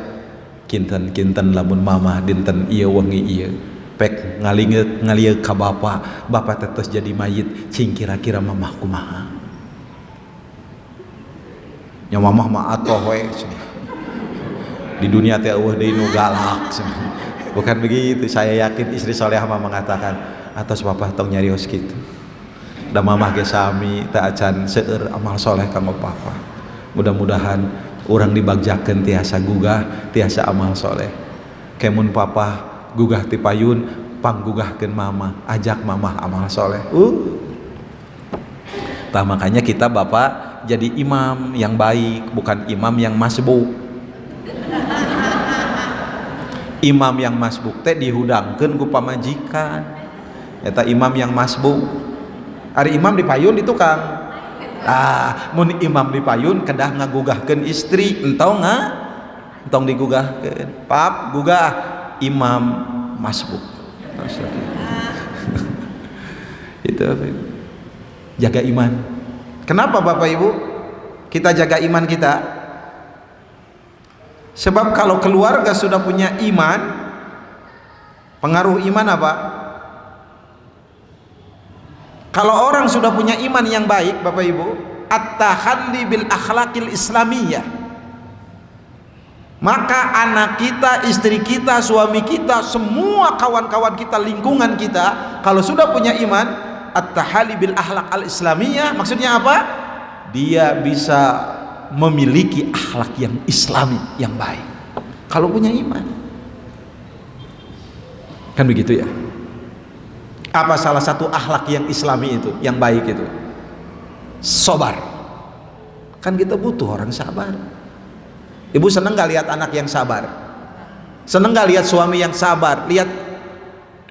Kinten lamun mama dinten ieu wengi ieu pek ngalingeut ngalieu ka bapa, bapa teh tos jadi mayit, cing kira-kira mamah kumaha? Nya mamah mah atoh we. Di dunia teh eueuh deui nu galak. Bukan begitu, saya yakin istri solehah mah mengatakan, atos papa tong nyarios kitu. Da mamah ge sami teu acan seueur amal soleh kanggo papa. Mudah-mudahan orang dibagjakeun tiasa gugah, tiasa amal soleh. Kemun papa gugah ti payun, panggugahkeun mama, ajak mamah amal soleh. Tah makanya kita bapak jadi imam yang baik, bukan imam yang masbuk. Imam yang masbuk teh dihudangkeun ku pamajikan. Eta imam yang masbuk. Ari imam di payun di tukang. Mun imam di payun kedah ngagugahkeun istri, entong digugahkeun. Pap gugah imam masbuk. Itu jaga iman. Kenapa Bapak Ibu kita jaga iman kita? Sebab kalau keluarga sudah punya iman, pengaruh iman apa? Kalau orang sudah punya iman yang baik Bapak Ibu, at-tahalli bil akhlaqil islamiyah, maka anak kita, istri kita, suami kita, semua kawan-kawan kita, lingkungan kita, kalau sudah punya iman, at-tahalli bil akhlaq al islamiyah, maksudnya apa? Dia bisa memiliki akhlak yang islami, yang baik kalau punya iman. Kan begitu ya. Apa salah satu akhlak yang islami itu, yang baik itu? Sabar. Kan kita butuh orang sabar. Ibu seneng gak lihat anak yang sabar? Seneng gak lihat suami yang sabar? Lihat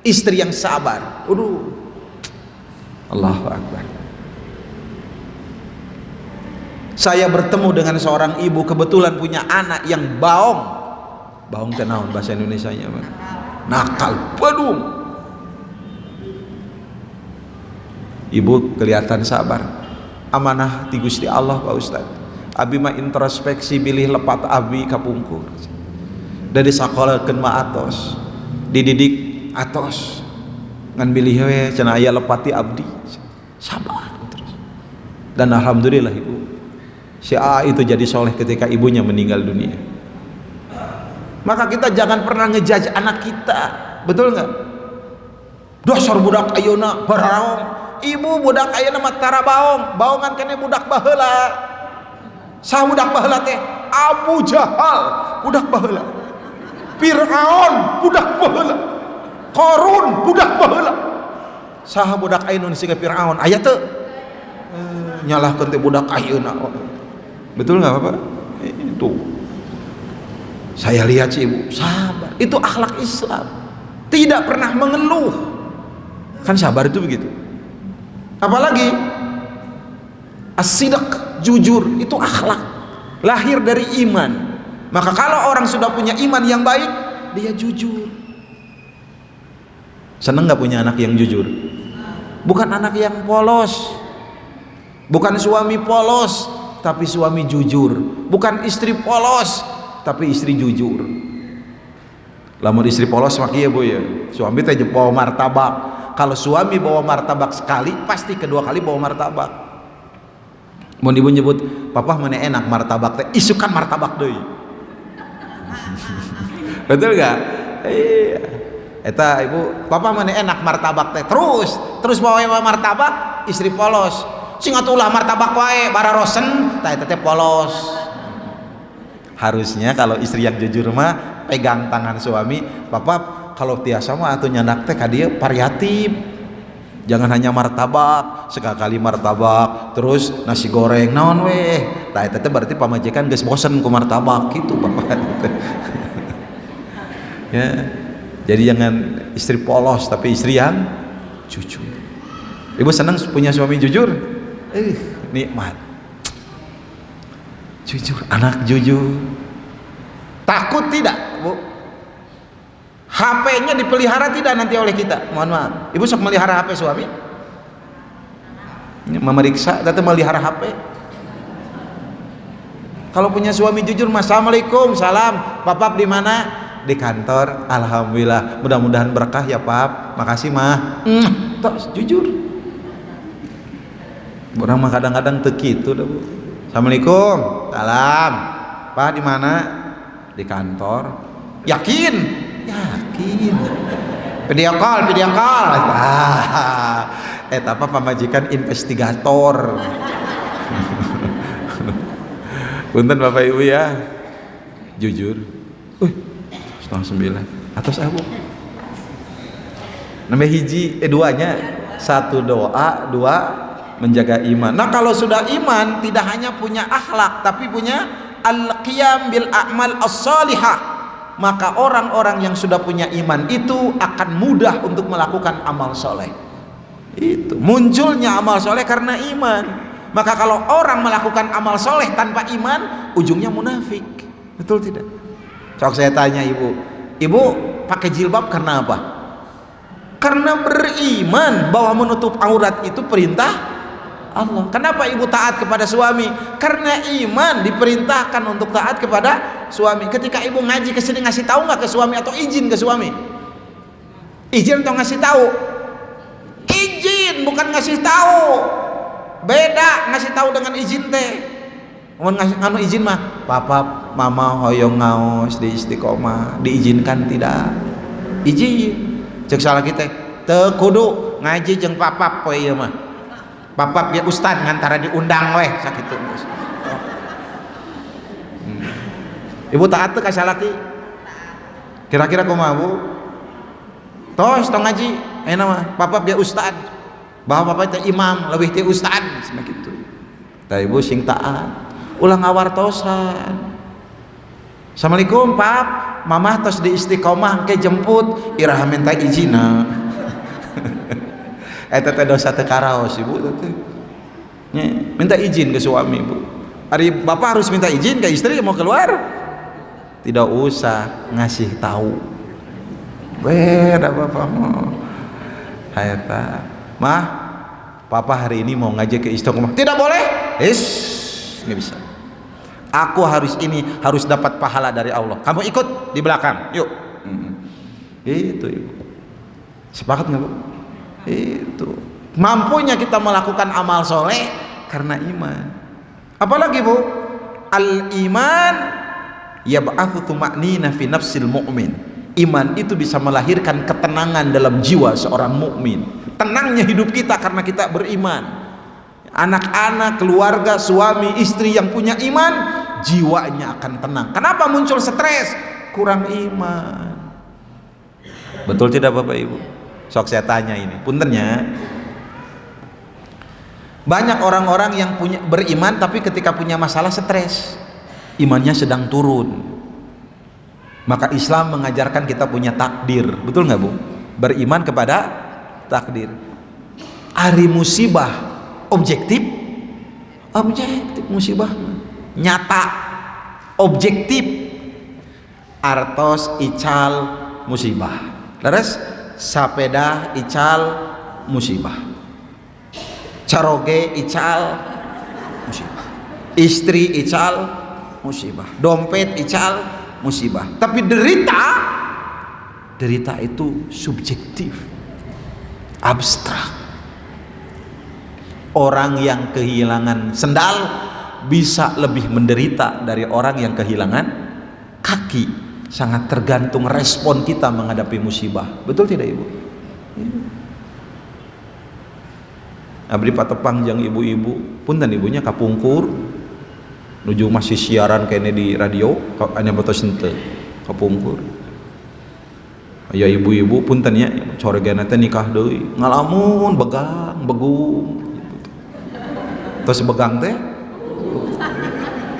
istri yang sabar? Allahu Akbar. Saya bertemu dengan seorang ibu, kebetulan punya anak yang baong. Baong teh naon bahasa Indonesianya? Nakal, badung. Ibu kelihatan sabar, amanah ti Gusti Allah Pak Ustad. Abi mah introspeksi bilih lepat abi kapungkur. Dari sakolekeun mah atos, dididik atos. Ngan bilih we cenah aya lepati abdi. Sabar terus. Dan alhamdulillah Ibu, si A itu jadi soleh ketika ibunya meninggal dunia. Maka kita jangan pernah ngejudge anak kita, betul nggak? Dasar budak ayeuna baraong. Ibu budak ayeuna mah tara baong, baongan kene budak baheula. Sah budak baheula teh? Abu Jahal, budak baheula. Fir'aun, budak baheula. Qarun, budak baheula. Sah budak ayeuna siga Fir'aun? Aya teu? Nyalahkeun teh budak ayeuna. Betul enggak Bapak? Itu. Saya lihat si ibu sabar. Itu akhlak Islam. Tidak pernah mengeluh. Kan sabar itu begitu. Apalagi as-sidq, jujur, itu akhlak lahir dari iman. Maka kalau orang sudah punya iman yang baik, dia jujur. Seneng gak punya anak yang jujur? Bukan anak yang polos, bukan suami polos, tapi suami jujur. Bukan istri polos, tapi istri jujur. Lamun istri polos mah kieu Bu ya, suami teh bawa martabak. Kalau suami bawa martabak sekali, pasti kedua kali bawa martabak. Mun ibu nyebut, papa mana enak martabak teh, isukan martabak deui. Betul gak? Iya. Eta ibu, papa mana enak martabak teh, terus bawa martabak, istri polos. Sing atulah martabak wae, bararosen, tah eta teh polos. Harusnya kalau istri yang jujur mah pegang tangan suami, papa kalau tiasa mah atuh nyandak teh ka dieu variatif. Jangan hanya martabak, sekali martabak, terus nasi goreng, naon weh. Tah eta teh berarti pamajikan geus bosen ku martabak gitu Bapak. Ya. Jadi jangan istri polos tapi istri yang jujur. Ibu senang punya suami jujur? Nikmat. Jujur, anak jujur. Takut tidak, Bu? HP-nya dipelihara tidak nanti oleh kita? Mohon maaf. Ibu sok melihara HP suami? Memeriksa, atau melihara HP? Kalau punya suami jujur, Assalamualaikum, salam. Pap di mana? Di kantor. Alhamdulillah. Mudah-mudahan berkah ya Pap. Makasih mah. Terus jujur. Orang mah kadang-kadang teu kitu dah, Bu. Assalamualaikum. Salam. Pak di mana? Di kantor. Yakin? Yakin. Video call. Apa pamajikan investigator. Punten Bapak Ibu ya. Jujur. 8:30. Atas Abu. Nambah hiji, duanya. 1 doa, 2 menjaga iman. Nah, kalau sudah iman tidak hanya punya akhlak tapi punya al-qiyam bil a'mal as-salihah. Maka orang-orang yang sudah punya iman itu akan mudah untuk melakukan amal soleh. Itu munculnya amal soleh karena iman. Maka kalau orang melakukan amal soleh tanpa iman, ujungnya munafik. Betul tidak? Sok saya tanya ibu pakai jilbab karena apa? Karena beriman bahwa menutup aurat itu perintah Allah. Kenapa ibu taat kepada suami? Karena iman diperintahkan untuk taat kepada suami. Ketika ibu ngaji ke sini ngasih tahu nggak ke suami atau izin ke suami? Izin atau ngasih tahu? Izin, bukan ngasih tahu. Beda ngasih tahu dengan izin teh. Anu izin mah, papa, mama hoyong ngaos di istiqomah, diizinkan tidak? Izin. Cek salah kita, teu kudu ngaji jeung papap poe ieu mah. Bapak dia ustad ngantara diundang weh sakitu. Ibu taat teu ka salaki? Kira-kira kumaha Bu? Tos tong ngaji, ayeuna mah bapak dia ustad. Bahwa bapak teh imam, leuwih teh ustad cenah kitu. Tah ibu sing taat, ulah ngawartosan. Assalamualaikum Pap, mamah tos di istiqomah ke jemput, iraha minta izina. Eta teh dosa teu karaos ibu teh. Minta izin ke suami ibu. Ari bapak harus minta izin ke istri mau keluar. Tidak usah ngasih tahu. Beda bapak mah. Eta, mah, papa hari ini mau ngajak ke istiqomah. Tidak boleh. Nggak bisa. Aku harus dapat pahala dari Allah. Kamu ikut di belakang. Yuk. Itu ibu. Sepakat nggak Bu? Itu mampunya kita melakukan amal soleh karena iman. Apalagi Bu, al iman yab'atsu tuma'nina fi nafsil mu'min. Iman itu bisa melahirkan ketenangan dalam jiwa seorang mukmin. Tenangnya hidup kita karena kita beriman. Anak-anak, keluarga, suami, istri yang punya iman, jiwanya akan tenang. Kenapa muncul stres? Kurang iman. Betul tidak Bapak Ibu? Sok saya tanya ini, puntennya. Banyak orang-orang yang beriman tapi ketika punya masalah stres, imannya sedang turun. Maka Islam mengajarkan kita punya takdir, betul nggak Bu? Beriman kepada takdir. Ari musibah objektif musibah nyata objektif. Artos ical musibah. Terus sapeda ical musibah, caroge ical musibah, istri ical musibah, dompet ical musibah. Tapi derita itu subjektif, abstrak. Orang yang kehilangan sendal bisa lebih menderita dari orang yang kehilangan kaki. Sangat tergantung respon kita menghadapi musibah. Betul tidak Ibu? Abdi patepang jeung ibu-ibu, punten ibunya kapungkur nuju masih siaran kene di radio, anya batos henteu kapungkur. ya ibu-ibu punten ya coregana teh nikah deui ngalamun begang begung terus begang teh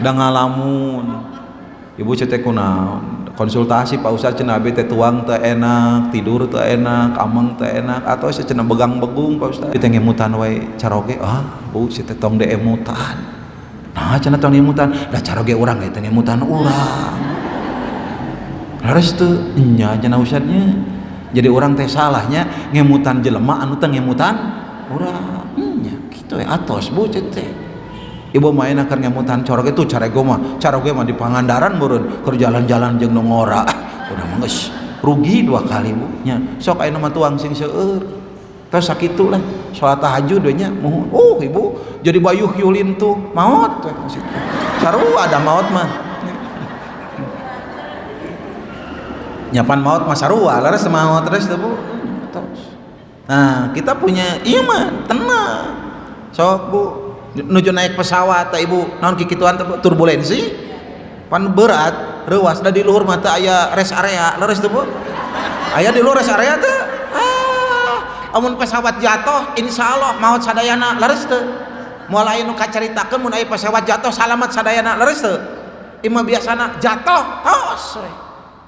da ngalamun ibu cetek kunaon konsultasi Pak Ustaz cenah abi teh tuang teh enak tidur teh enak ameng teh enak atau cenah begang begung Pak Ustaz teh ngemutan wae caroge bu si teh tong emutan nah cenah tong emutan da caroge urang teh emutan urang harus tuh nya cenah Ustaznya jadi orang teh salahnya ngemutan jelema anu teh ngemutan urang nya kitu atos bu teh ibu main akan ngemutan caroge tuh caroge mah di Pangandaran meureun keur jalan-jalan jeung nu ngora udah mah geus rugi 2 kali bu nya sok ayeuna mah tuang sing seueur terus sakitu lah salat tahajud nya mohon ibu jadi bayuh yulin tuh maot we sarua ada maot mah nyapan maut masa sarua laras maut terus tuh bu nah kita punya iman tenang sok bu nuju naik pesawat tak ibu naon kikituan turbulensi pan berat reuas da di luhur mah teh aya rest area leres tuh bu aya di luhur rest area teh amun pesawat jatuh insyaallah maut sadayana leres teh moal aya nu kacaritakeun mun aya pesawat jatuh salamat sadayana leres teh imah biasana jatuh tos we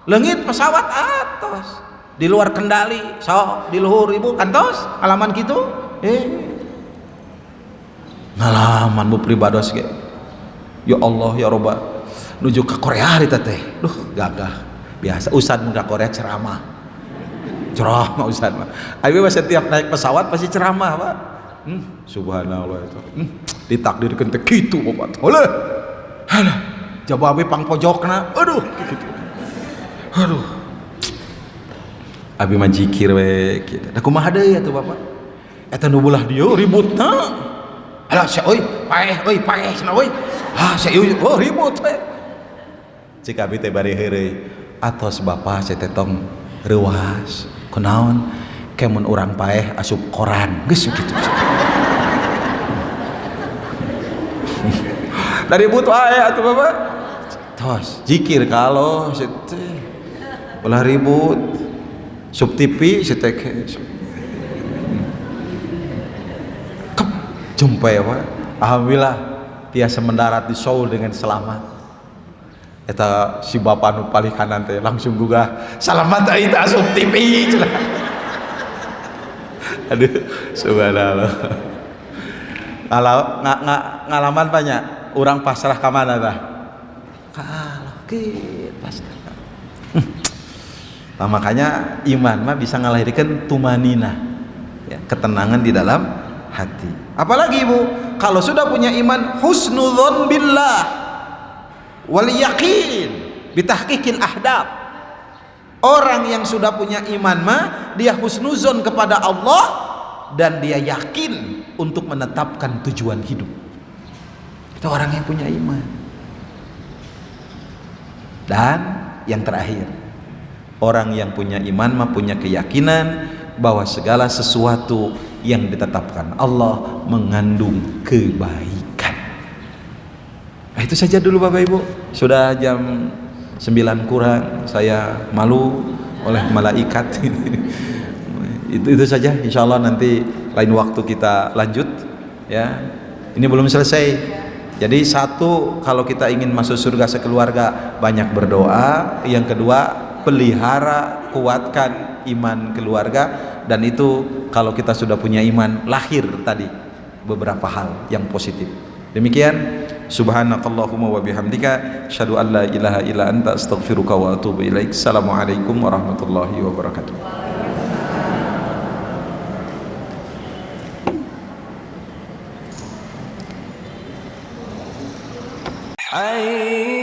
leungit pesawat atas di luar kendali sok di luhur ibu kantos alaman gitu ngalaman bu pribados ge ya Allah ya Robba nuju ke Korea eta teh gagah biasa Ustad mun ka Korea ceramah Ustad mah abi mah setiap naik pesawat pasti ceramah Pak subhanallah itu ditakdirkeun teh kitu Bapak oleh halah jawabe pang pojokna aduh abi mah jikir we kitu da kumaha deui atuh Bapak eta nu belah dieu ributna alah sia paeh cenah euy sia ribut we cik abi teh bari heureuy atos Bapak sia teh tong reuas kunaon kemun urang paeh asup koran geus kitu dari ribut wae atuh Bapak tos jikir kalau sia teh ulah ribut sub TV setek kep jumpa ya Pak alhamdulillah tiasa mendarat di Seoul dengan selamat eta si bapak nu paling kanan teh langsung gugah selamat ai teh sub TV cenah aduh subhanallah kalau ngalaman banyak orang pasrah ka mana tah kalau kieu pasrah nah, makanya iman mah bisa ngelahirkan tumanina ya, ketenangan di dalam hati apalagi ibu kalau sudah punya iman husnudzon billah wal yakin bitahqiqil ahdab orang yang sudah punya iman mah dia husnuzon kepada Allah dan dia yakin untuk menetapkan tujuan hidup itu orang yang punya iman dan yang terakhir orang yang punya iman mah punya keyakinan bahwa segala sesuatu yang ditetapkan Allah mengandung kebaikan. Nah, itu saja dulu Bapak Ibu. Sudah jam 9 kurang, saya malu oleh malaikat. itu saja. Insya Allah nanti lain waktu kita lanjut. Ya, ini belum selesai. Jadi satu, kalau kita ingin masuk surga sekeluarga banyak berdoa. Yang kedua, pelihara kuatkan iman keluarga dan itu kalau kita sudah punya iman lahir tadi beberapa hal yang positif. Demikian subhanakallahumma wa bihamdika asyhadu an la ilaha illa anta astaghfiruka wa atubu ilaik. Assalamualaikum warahmatullahi wabarakatuh. حي